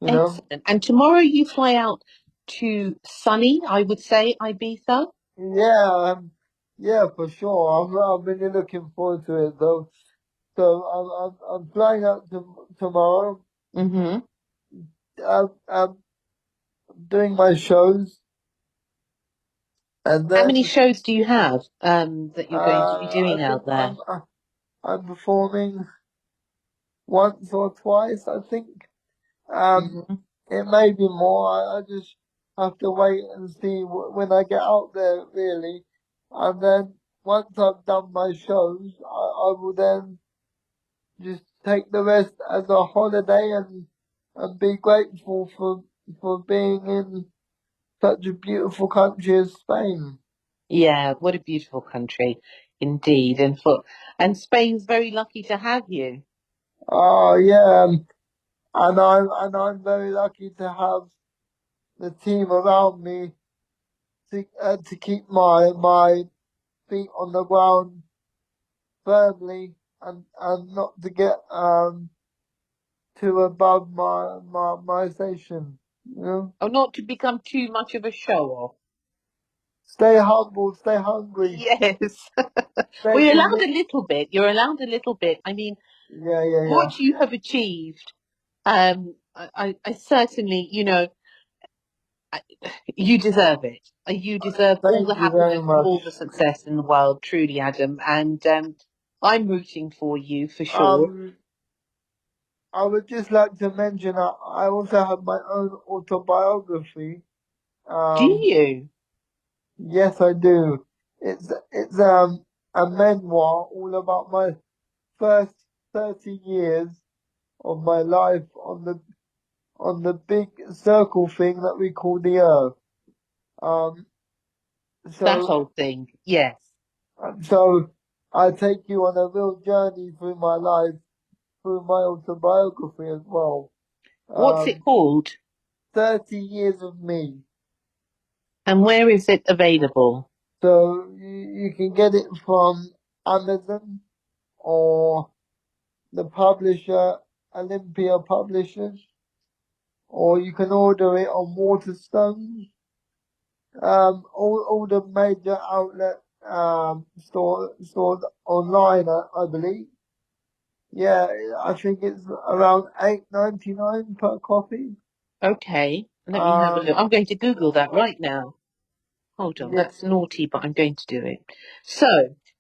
You know. Excellent. And tomorrow you fly out to sunny, I would say, Ibiza. Yeah, yeah, for sure. I'm really looking forward to it though. So I'm flying out tomorrow. Hmm. I'm doing my shows. And How many then shows do you have that you're going to be I doing think out there? I'm performing once or twice. I think um, Hmm. it may be more. I just have to wait and see when I get out there, really. And then once I've done my shows, I will then just take the rest as a holiday and be grateful for being in such a beautiful country as Spain. Yeah, what a beautiful country indeed. And Spain's very lucky to have you. Oh yeah, and I'm very lucky to have the team around me to keep my feet on the ground firmly and not to get too above my station. You know, Oh, not to become too much of a show off. stay humble, stay hungry, Yes. stay Well, you're allowed committed. a little bit. You're allowed a little bit. I mean, Yeah. what you have achieved, I certainly, you deserve it. You deserve all the Thank you very happiness and much. all the success in the world, truly, Adam. And I'm rooting for you for sure. Um, I would just like to mention I also have my own autobiography. Do Um, you? yes, I do. It's a memoir all about my first 30 years of my life on the big circle thing that we call the Earth. Um, That so whole thing. Yes. so I take you on a real journey through my life through my autobiography as well. What's it Um, called? 30 years of me. And where is it available? So you can get it from Amazon or the publisher Olympia Publishers, or you can order it on Waterstones. All the major outlet stores online, I believe. Yeah, I think it's around £8.99 per copy. Okay. Let me have a look. Um, I'm going to Google that right now. Hold on, yeah, that's naughty, but I'm going to do it. So,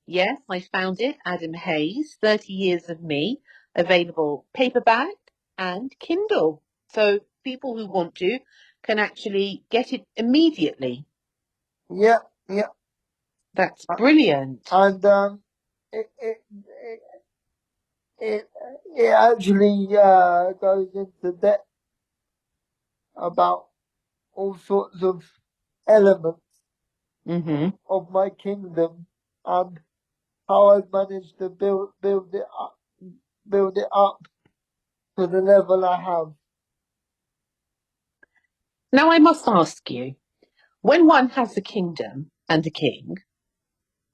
yes, I found it. Adam Hayes, 30 Years of Me, available paperback and Kindle. So people who want to can actually get it immediately. yeah, yeah. That's brilliant. And it it it it, it actually goes into depth about all sorts of elements Hmm. of my kingdom and how I've managed to build it up to the level I have. Now I must ask you, when one has a kingdom and a king,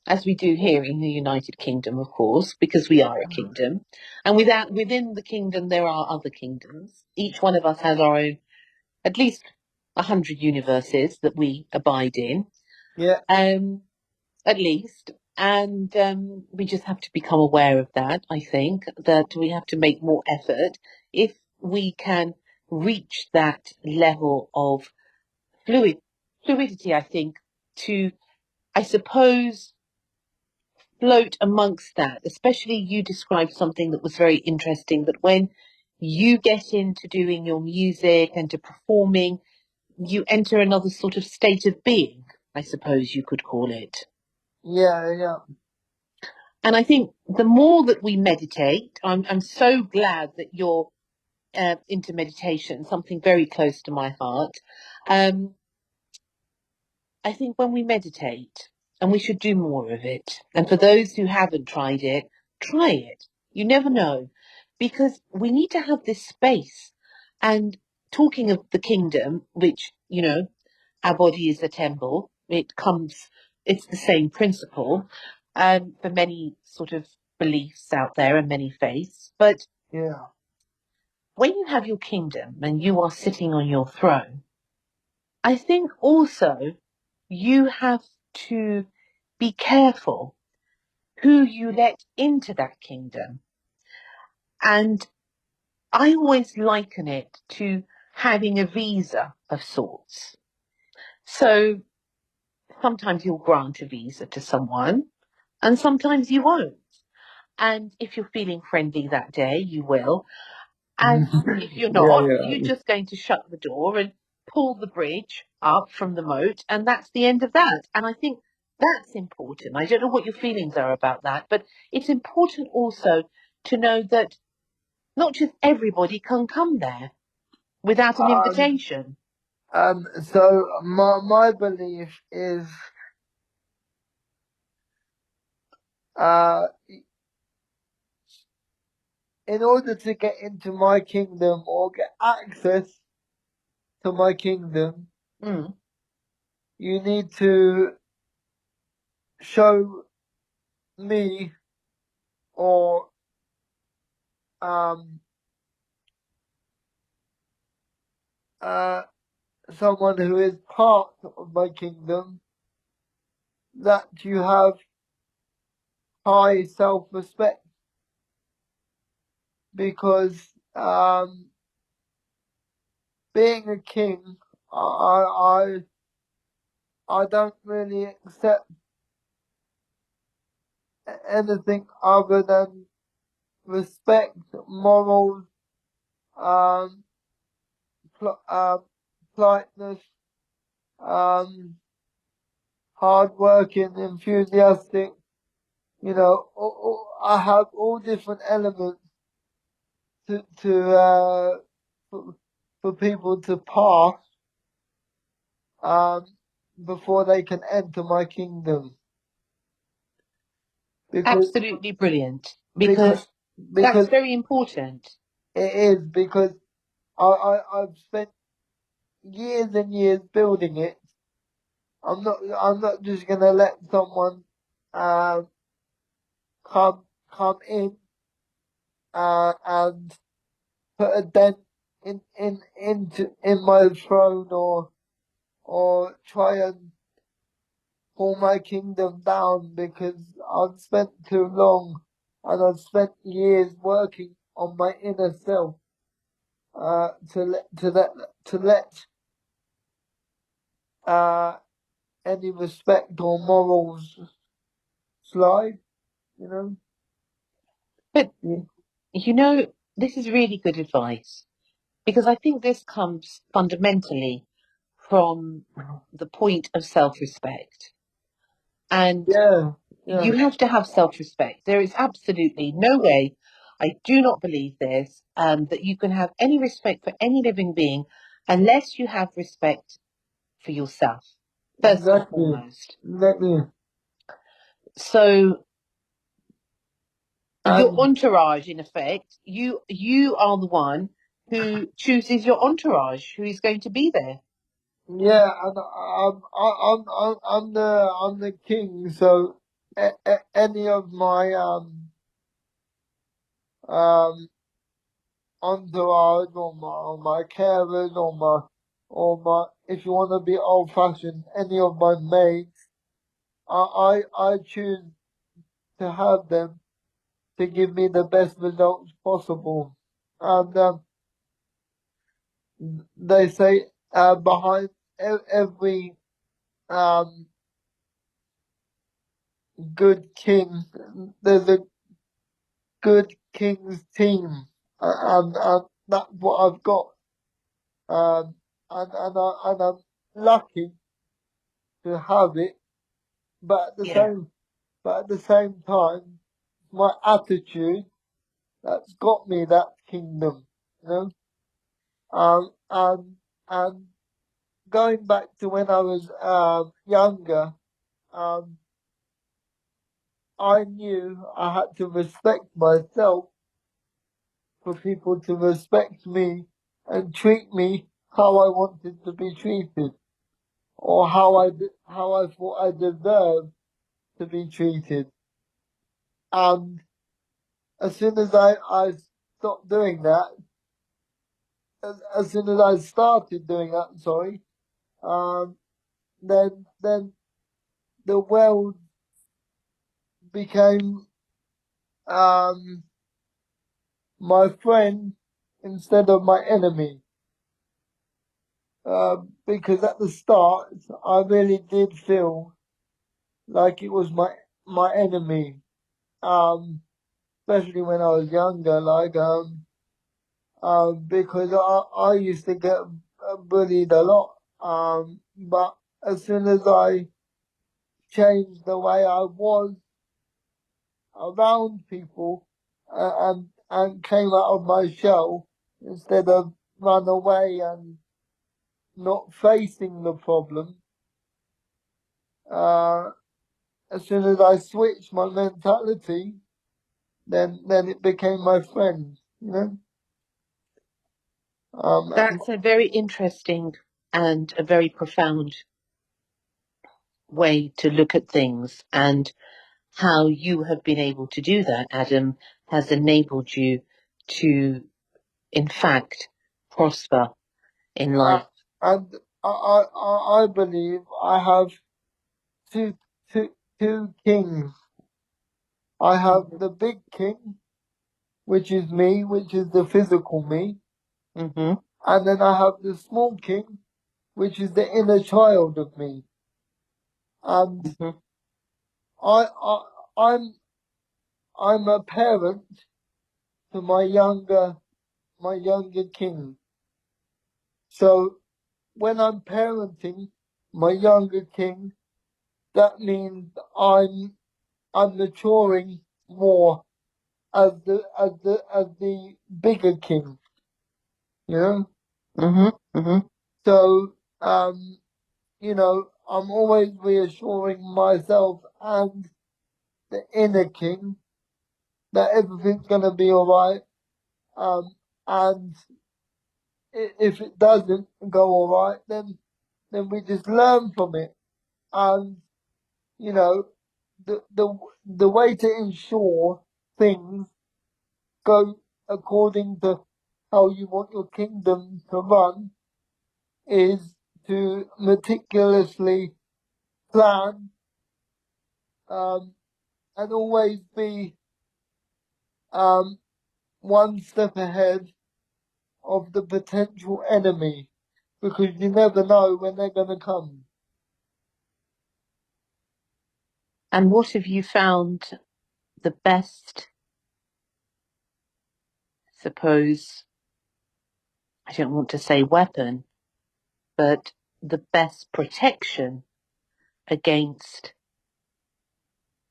as we do here in the United Kingdom, of course, because we are a kingdom. And within the kingdom, there are other kingdoms. Each one of us has our own, at least 100 universes that we abide in, Yeah, um, at least. And we just have to become aware of that. I think that we have to make more effort if we can reach that level of fluidity. I think to, I suppose, float amongst that, especially you described something that was very interesting, that when you get into doing your music and to performing, you enter another sort of state of being, I suppose you could call it. yeah. And I think the more that we meditate, I'm so glad that you're into meditation, something very close to my heart. Um, I think when we meditate, and we should do more of it, and for those who haven't tried it, try it. You never know, because we need to have this space. And talking of the kingdom, which, our body is a temple, it's the same principle for many sort of beliefs out there and many faiths. But Yeah, when you have your kingdom and you are sitting on your throne, I think also you have to be careful who you let into that kingdom. And I always liken it to having a visa of sorts. So sometimes you'll grant a visa to someone and sometimes you won't. And if you're feeling friendly that day, you will. And if you're not, you're just going to shut the door and pull the bridge up from the moat, and that's the end of that. And I think that's important. I don't know what your feelings are about that, but it's important also to know that not just everybody can come there without an invitation. So my belief is, in order to get into my kingdom or get access to my kingdom, Mm. you need to show me or someone who is part of my kingdom that you have high self-respect, because being a king, I don't really accept anything other than respect, morals, politeness, hardworking, enthusiastic. You know, I have all different elements for people to pass before they can enter my kingdom. Because Absolutely brilliant, because because that's very important. it is, because I've spent years and years building it. I'm not just gonna let someone come in and put a dent in my throne, or try and pull my kingdom down, because I've spent too long and I've spent years working on my inner self to let any respect or morals slide, you know. But, Yeah. you know, this is really good advice because I think this comes fundamentally from the point of self respect. And Yeah. you have to have self respect. There is absolutely no way, I do not believe this, that you can have any respect for any living being unless you have respect for yourself, first and foremost. Exactly. So, your And entourage, in effect, you are the one who chooses your entourage, who is going to be there. yeah, and I'm the king, so any of my um entourage, or my carers, or my, if you want to be old fashioned, any of my mates, I choose to have them to give me the best results possible. And they say behind every um good king, there's a good king's team, and that's what I've got. And I'm lucky to have it, but Yeah. at the same time, my attitude that's got me that kingdom, you know. And going back to when I was younger, um, I knew I had to respect myself for people to respect me and treat me how I wanted to be treated, or how I thought I deserved to be treated. And as soon as I stopped doing that, as soon as I started doing that, sorry, um, then the world became um my friend instead of my enemy. because at the start I really did feel like it was my enemy. Especially when I was younger, because I used to get bullied a lot. But as soon as I changed the way I was around people, and came out of my shell instead of run away and not facing the problem, uh, as soon as I switched my mentality, then it became my friend, you know. That's a very interesting and a very profound way to look at things, and how you have been able to do that, Adam, has enabled you to, in fact, prosper in life. And I believe I have two, two kings. I have the big king, which is me, which is the physical me. Mm-hmm. And then I have the small king, which is the inner child of me. And Mm-hmm. I'm a parent to my younger king. So when I'm parenting my younger king, that means I'm maturing more as the bigger king, you know? Mm-hmm. Mm-hmm. So, you know, I'm always reassuring myself and the inner king that everything's gonna be alright. And if it doesn't go alright, then we just learn from it. And, you know, the way to ensure things go according to how you want your kingdom to run is to meticulously plan, and always be um, one step ahead of the potential enemy, because you never know when they're going to come. And what have you found the best, suppose, I don't want to say weapon, but the best protection against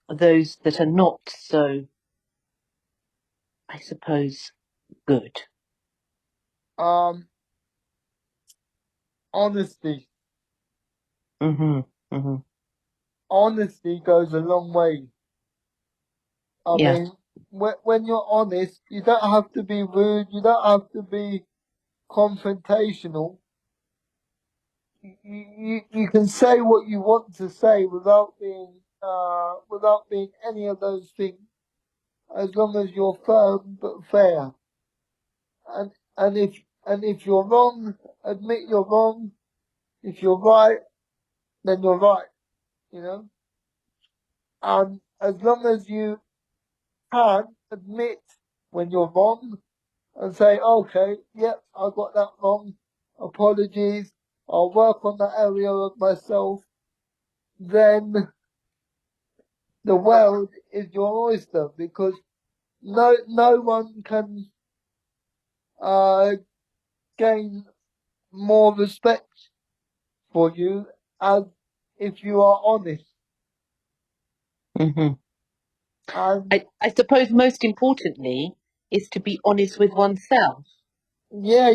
those that are not so, I suppose, good? Um, Honesty. Mm-hmm. Mm-hmm. Honesty goes a long way. I Yeah. mean, when you're honest, you don't have to be rude, you don't have to be confrontational. You can say what you want to say without being any of those things, as long as you're firm but fair. And if you're wrong, admit you're wrong. If you're right, then you're right, you know? And as long as you can admit when you're wrong and say, okay, yep, I got that wrong. Apologies. I'll work on that area of myself. Then the world is your oyster, because no one can uh, gain more respect for you as if you are honest. Mm-hmm. And I suppose most importantly is to be honest with oneself. yeah,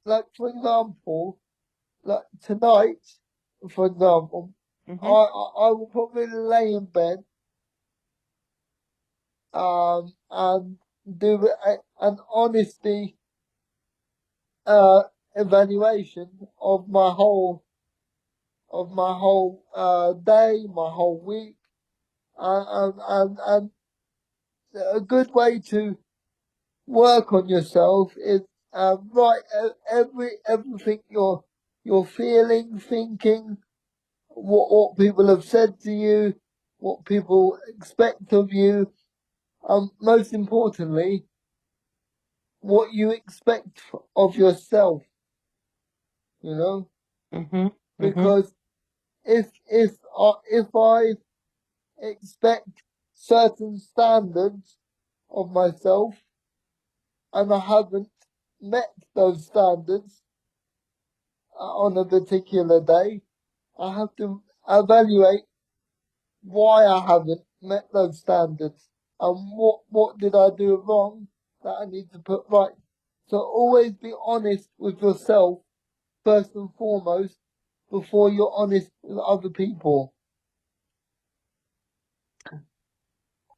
like for example, like tonight, for example, Mm-hmm. I will probably lay in bed and do an honesty evaluation of my whole day, my whole week, and a good way to work on yourself is write everything you're feeling, thinking, what people have said to you, what people expect of you, most importantly, what you expect of yourself. you know, Mm-hmm. because if I expect certain standards of myself and I haven't met those standards on a particular day, I have to evaluate why I haven't met those standards and what did I do wrong that I need to put right. So always be honest with yourself first and foremost before you're honest with other people.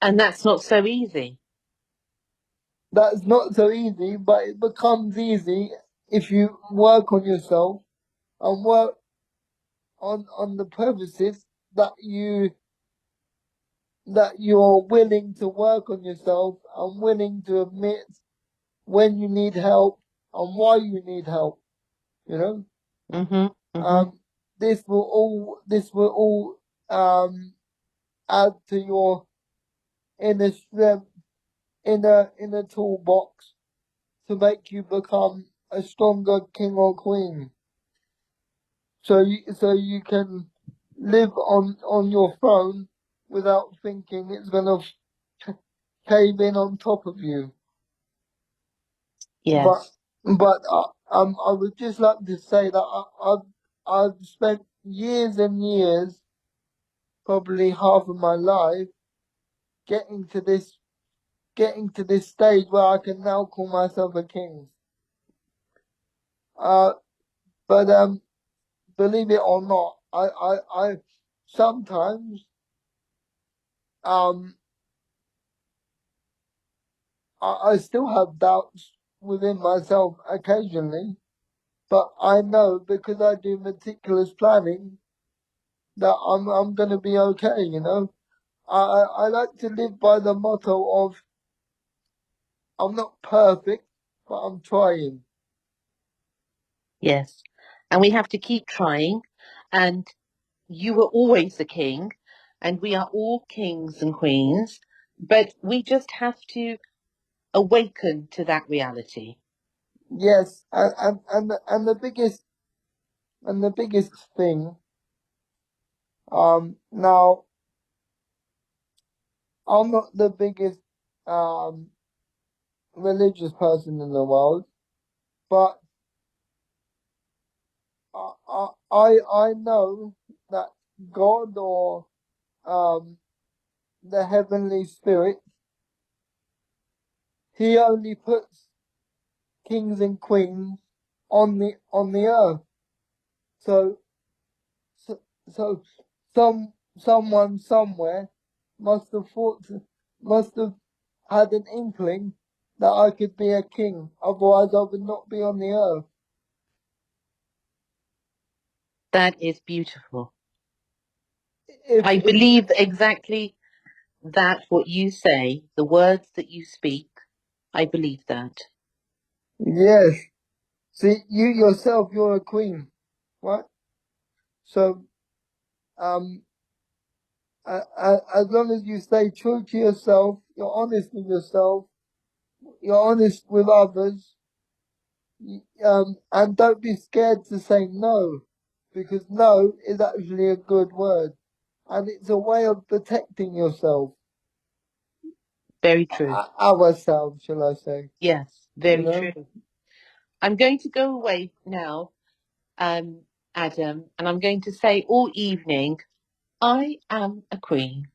And that's not so easy. That's not so easy, but it becomes easy if you work on yourself and work on the purposes that you're willing to work on yourself and willing to admit when you need help and why you need help, you know? Mm-hmm. Mm-hmm. This will all add to your inner strength, inner toolbox to make you become a stronger king or queen. So you can live on your throne without thinking it's gonna cave in on top of you. Yes. But I would just like to say that I've spent years and years, probably half of my life, getting to this stage where I can now call myself a king. But believe it or not, I sometimes I still have doubts within myself occasionally, but I know because I do meticulous planning that I'm gonna be okay, you know. I like to live by the motto of I'm not perfect, but I'm trying. Yes. And we have to keep trying. And you were always the king, and we are all kings and queens, but we just have to awaken to that reality. Yes, and the biggest thing, now I'm not the biggest religious person in the world, but I know that God or the heavenly spirit, he only puts kings and queens on the earth. So so, so someone somewhere must have must have had an inkling that I could be a king. Otherwise, I would not be on the earth. That is beautiful. I If believe exactly that what you say, the words that you speak, I believe that. yes, see, you yourself, you're a queen, right? So, um, as long as you stay true to yourself, you're honest with yourself, you're honest with others, and don't be scared to say no, because no is actually a good word, and it's a way of protecting yourself, Very true. ourselves, shall I say? Yes, You very know. true. I'm going to go away now, Adam, and I'm going to say all evening, I am a queen.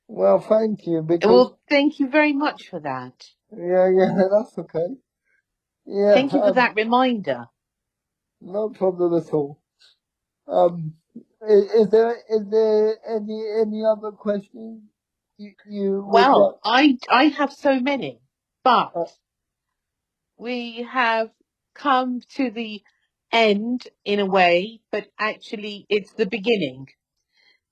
Well, thank you, because Well, thank you very much for that. yeah, that's okay. Yeah, Thank you for that reminder. no problem at all. Is there any other questions you would Well, like? I have so many, but Uh, we have come to the end in a way, but actually it's the beginning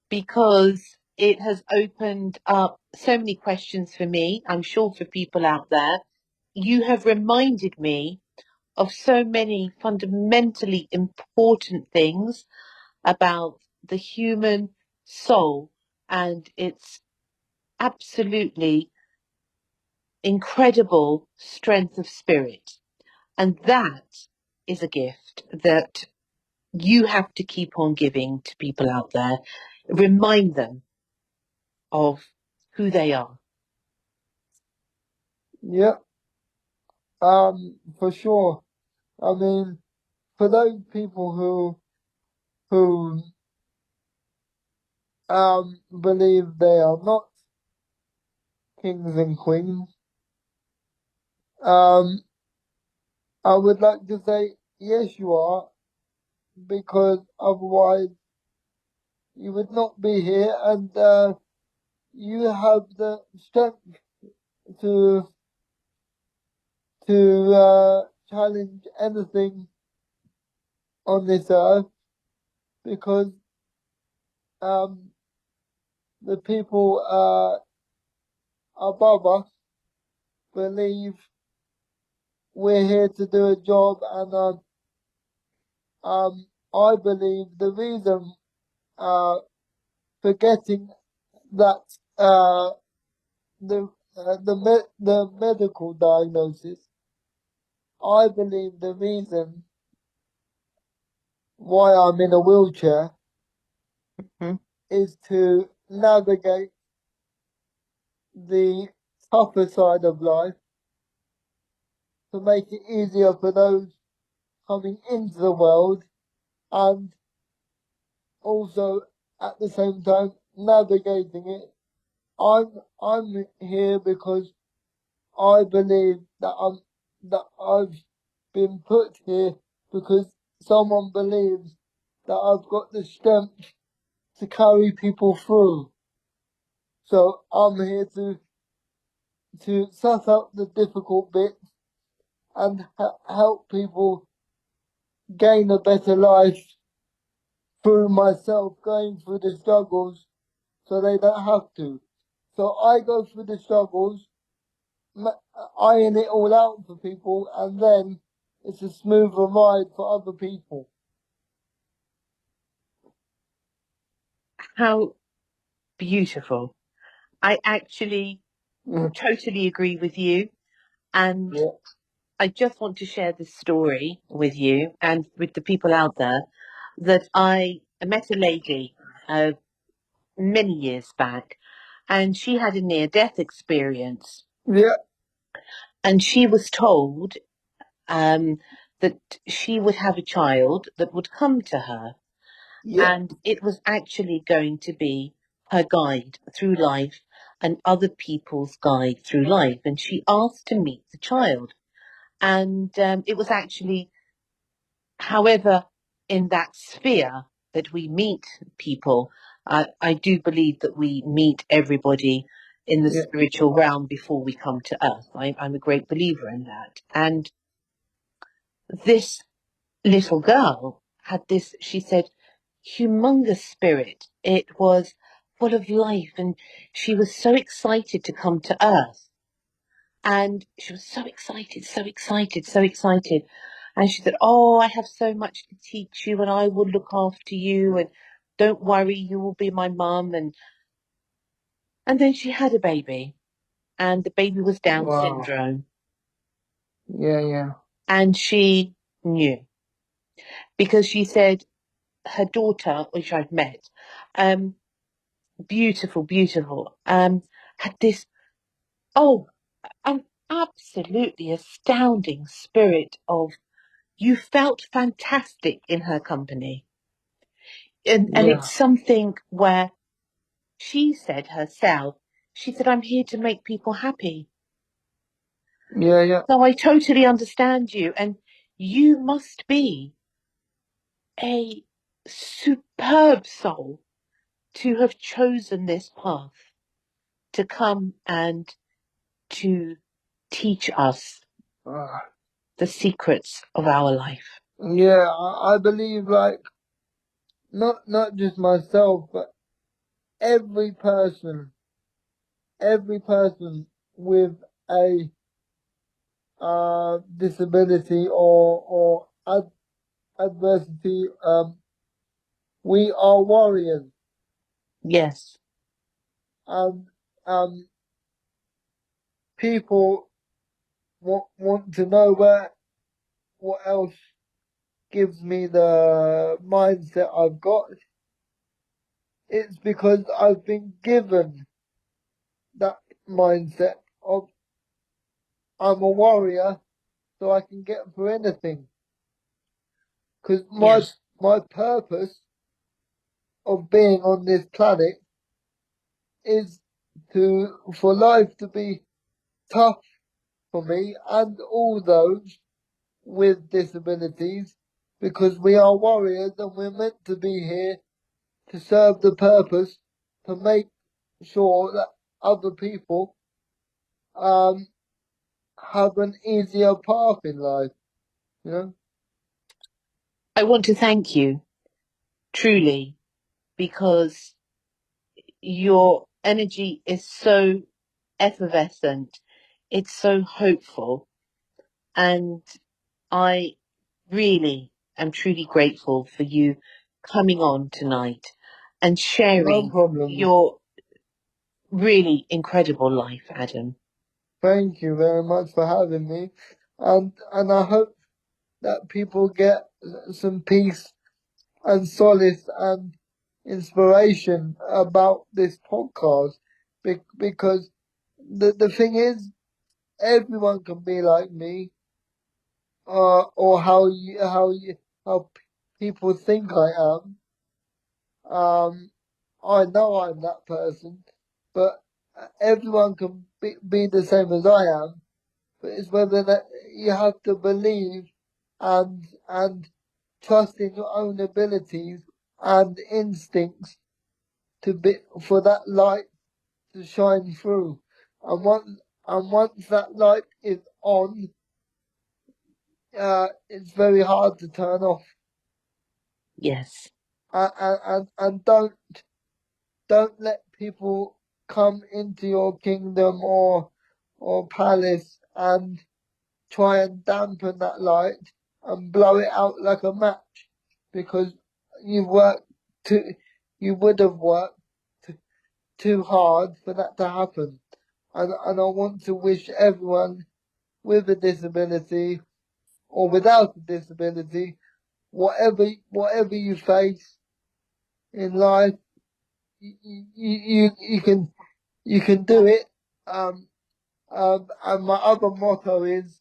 because it has opened up so many questions for me. I'm sure for people out there. You have reminded me of so many fundamentally important things about the human soul and its absolutely incredible strength of spirit. And that is a gift. gift that you have to keep on giving to people out there? Remind them of who they are. Yeah, for sure. I mean, for those people who believe they are not kings and queens, I would like to say, yes, you are, because otherwise you would not be here, and you have the strength to challenge anything on this earth, because the people above us believe we're here to do a job, and I believe the reason for getting that the medical diagnosis, I believe the reason why I'm in a wheelchair is to navigate the tougher side of life, to make it easier for those coming into the world, and also at the same time navigating it. I'm here because I believe that I've been put here because someone believes that I've got the strength to carry people through. So I'm here to suss out the difficult bits and help people gain a better life through myself going through the struggles so they don't have to. So I go through the struggles, iron it all out for people, and then it's a smoother ride for other people. How beautiful. I actually totally agree with you. And Yeah. I just want to share this story with you and with the people out there that I met a lady many years back, and she had a near-death experience. Yeah. And she was told that she would have a child that would come to her. Yeah. And it was actually going to be her guide through life and other people's guide through life. And she asked to meet the child. And it was actually, however, in that sphere that we meet people, I do believe that we meet everybody in the spiritual realm before we come to earth. I'm a great believer in that. And this little girl had this, she said, humongous spirit. It was full of life, and she was so excited to come to earth. And she was so excited, so excited, so excited. And she said, "Oh, I have so much to teach you, and I will look after you, and don't worry, you will be my mum." And then she had a baby, and the baby was Down syndrome. Yeah. And she knew, because she said her daughter, which I've met, beautiful, beautiful, had this, an absolutely astounding spirit of, you felt fantastic in her company. And it's something where she said herself, she said, "I'm here to make people happy." Yeah. So I totally understand you. And you must be a superb soul to have chosen this path, to come and to teach us the secrets of our life. Yeah, I believe, like, not just myself, but every person with a disability or adversity, we are warriors, Yes. and people want to know what else gives me the mindset I've got. It's because I've been given that mindset of I'm a warrior, so I can get through anything. Because my purpose of being on this planet is for life to be tough for me and all those with disabilities, because we are warriors and we're meant to be here to serve the purpose, to make sure that other people have an easier path in life, you know? I want to thank you, truly, because your energy is so effervescent. It's so hopeful. And I really am truly grateful for you coming on tonight and No sharing problem. your really incredible life, Adam. Thank you very much for having me. And I hope that people get some peace and solace and inspiration about this podcast, because the thing is, everyone can be like me, or how people think I am. I know I'm that person, but everyone can be the same as I am. But it's whether that you have to believe and trust in your own abilities and instincts for that light to shine through. And once that light is on, it's very hard to turn off. Yes. And don't let people come into your kingdom or palace and try and dampen that light and blow it out like a match, because you would have worked too hard for that to happen. And I want to wish everyone with a disability or without a disability, whatever you face in life, you can do it. And my other motto is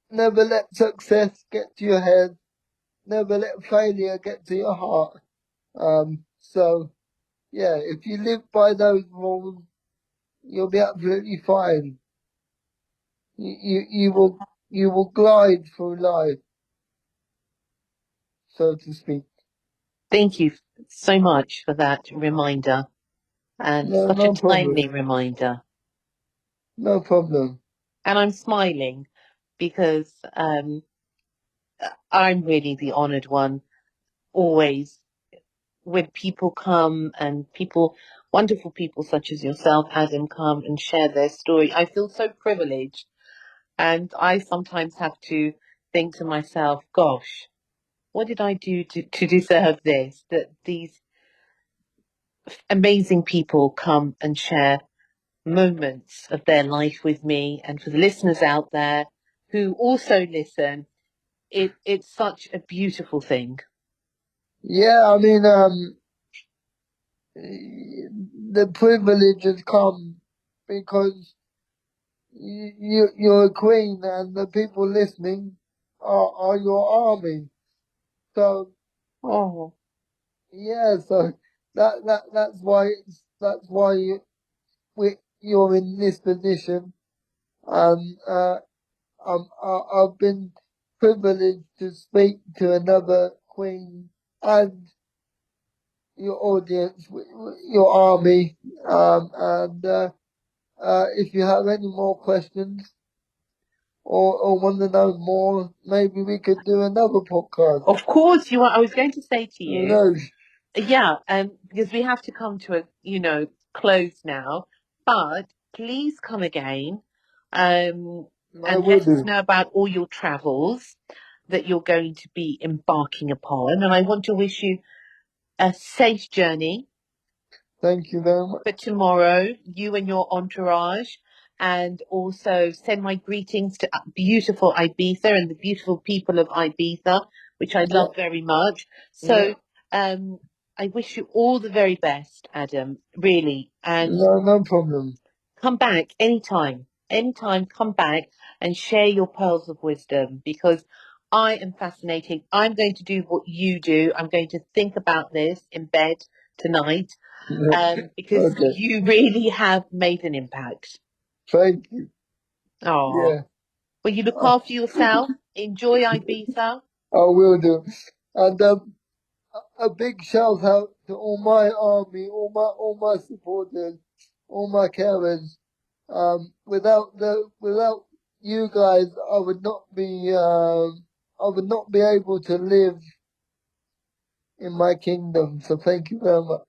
never let success get to your head, never let failure get to your heart. So yeah, if you live by those rules, you'll be absolutely fine. You will glide through life, so to speak. Thank you so much for that reminder, and No, such a no problem. timely reminder. No problem. And I'm smiling because I'm really the honored one always when people come and wonderful people such as yourself, Adam, come and share their story. I feel so privileged. And I sometimes have to think to myself, gosh, what did I do to deserve this? That these amazing people come and share moments of their life with me. And for the listeners out there who also listen, it's such a beautiful thing. Yeah, I mean, the privilege has come because you're a queen and the people listening are your army. So Oh, yeah, so that's why you're in this position, and I've been privileged to speak to another queen and your audience, your army, and if you have any more questions or want to know more, maybe we could do another podcast. of course you are. I was going to say to you, No, yeah, because we have to come to close now. But please come again, I and will let us do. know about all your travels that you're going to be embarking upon. And I want to wish you a safe journey Thank you very much. for tomorrow, you and your entourage. And also send my greetings to beautiful Ibiza and the beautiful people of Ibiza. which I love very much. So I wish you all the very best, Adam, really. And No problem. come back anytime. Anytime, come back and share your pearls of wisdom, because I am fascinating. I'm going to do what you do. I'm going to think about this in bed tonight, because you really have made an impact. Thank you. Oh, Yeah, well, you look after yourself. Enjoy Ibiza. I will do. And a big shout out to all my army, all my supporters, all my carers. Without you guys, I would not be able to live in my kingdom. So thank you very much.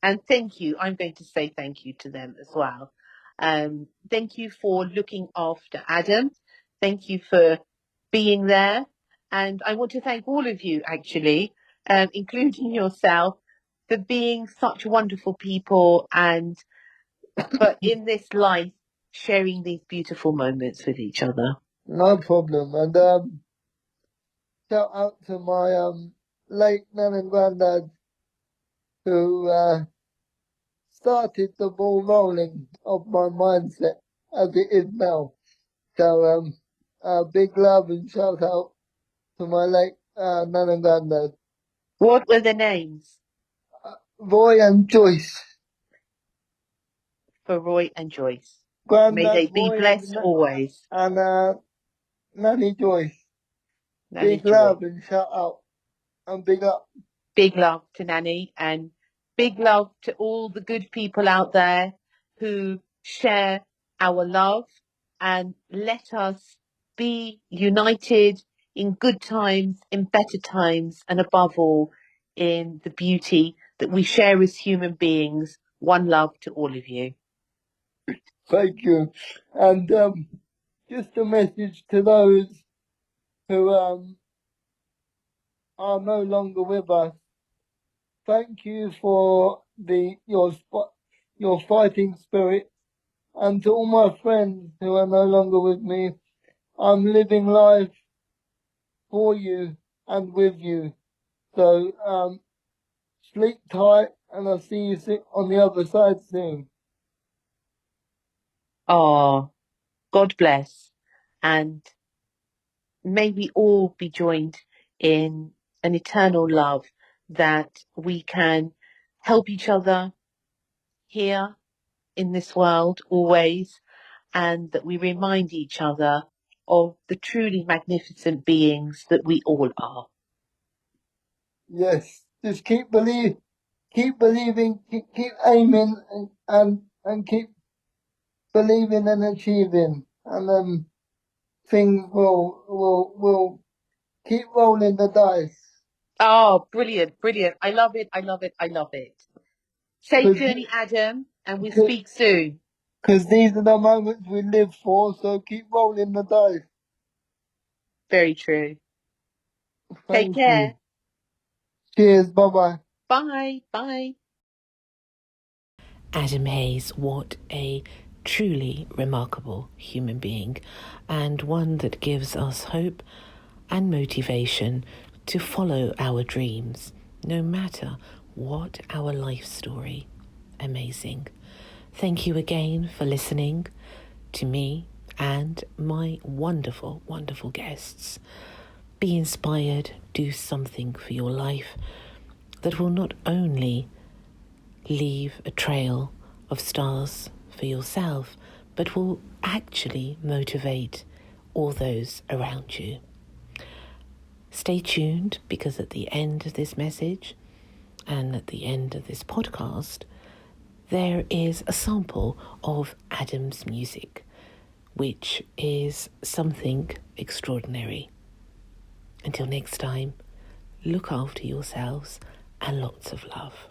And thank you. I'm going to say thank you to them as well. Thank you for looking after Adam. Thank you for being there. And I want to thank all of you, actually, including yourself, for being such wonderful people and for in this life sharing these beautiful moments with each other. No problem. And shout out to my late nan and granddad who started the ball rolling of my mindset as it is now. So big love and shout out to my late nan and granddad. What were the names? Roy and Joyce. For Roy and Joyce. Granddad May they be Roy blessed always. and Nanny Joyce. Nanny Big Joy. love and shout out and big up. Big love to Nanny, and big love to all the good people out there who share our love and let us be united in good times, in better times, and above all, in the beauty that we share as human beings. One love to all of you. Thank you. And just a message to those who are no longer with us. Thank you for your fighting spirit, and to all my friends who are no longer with me. I'm living life for you and with you. So sleep tight, and I'll see you on the other side soon. Oh, God bless. And may we all be joined in an eternal love, that we can help each other here in this world always, and that we remind each other of the truly magnificent beings that we all are. Yes, just keep believing, keep aiming, and keep believing and achieving, and then things will keep rolling the dice. Oh, brilliant, brilliant. I love it, I love it, I love it. Safe journey, Adam, and we'll speak soon. Because these are the moments we live for, so keep rolling the dice. Very true. Thank Take care. you. Cheers, bye-bye. Bye, bye. Adam Hayes, what a truly remarkable human being, and one that gives us hope and motivation to follow our dreams, no matter what our life story. Amazing. Thank you again for listening to me and my wonderful, wonderful guests. Be inspired, do something for your life that will not only leave a trail of stars for yourself, but will actually motivate all those around you. Stay tuned, because at the end of this message and at the end of this podcast, there is a sample of Adam's music, which is something extraordinary. Until next time, look after yourselves and lots of love.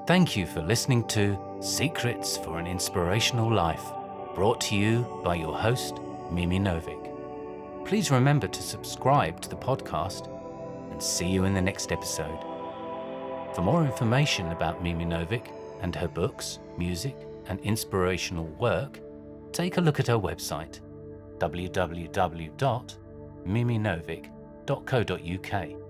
Thank you for listening to Secrets for an Inspirational Life, brought to you by your host, Mimi Novic. Please remember to subscribe to the podcast and see you in the next episode. For more information about Mimi Novic and her books, music, and inspirational work, take a look at her website, www.miminovic.co.uk.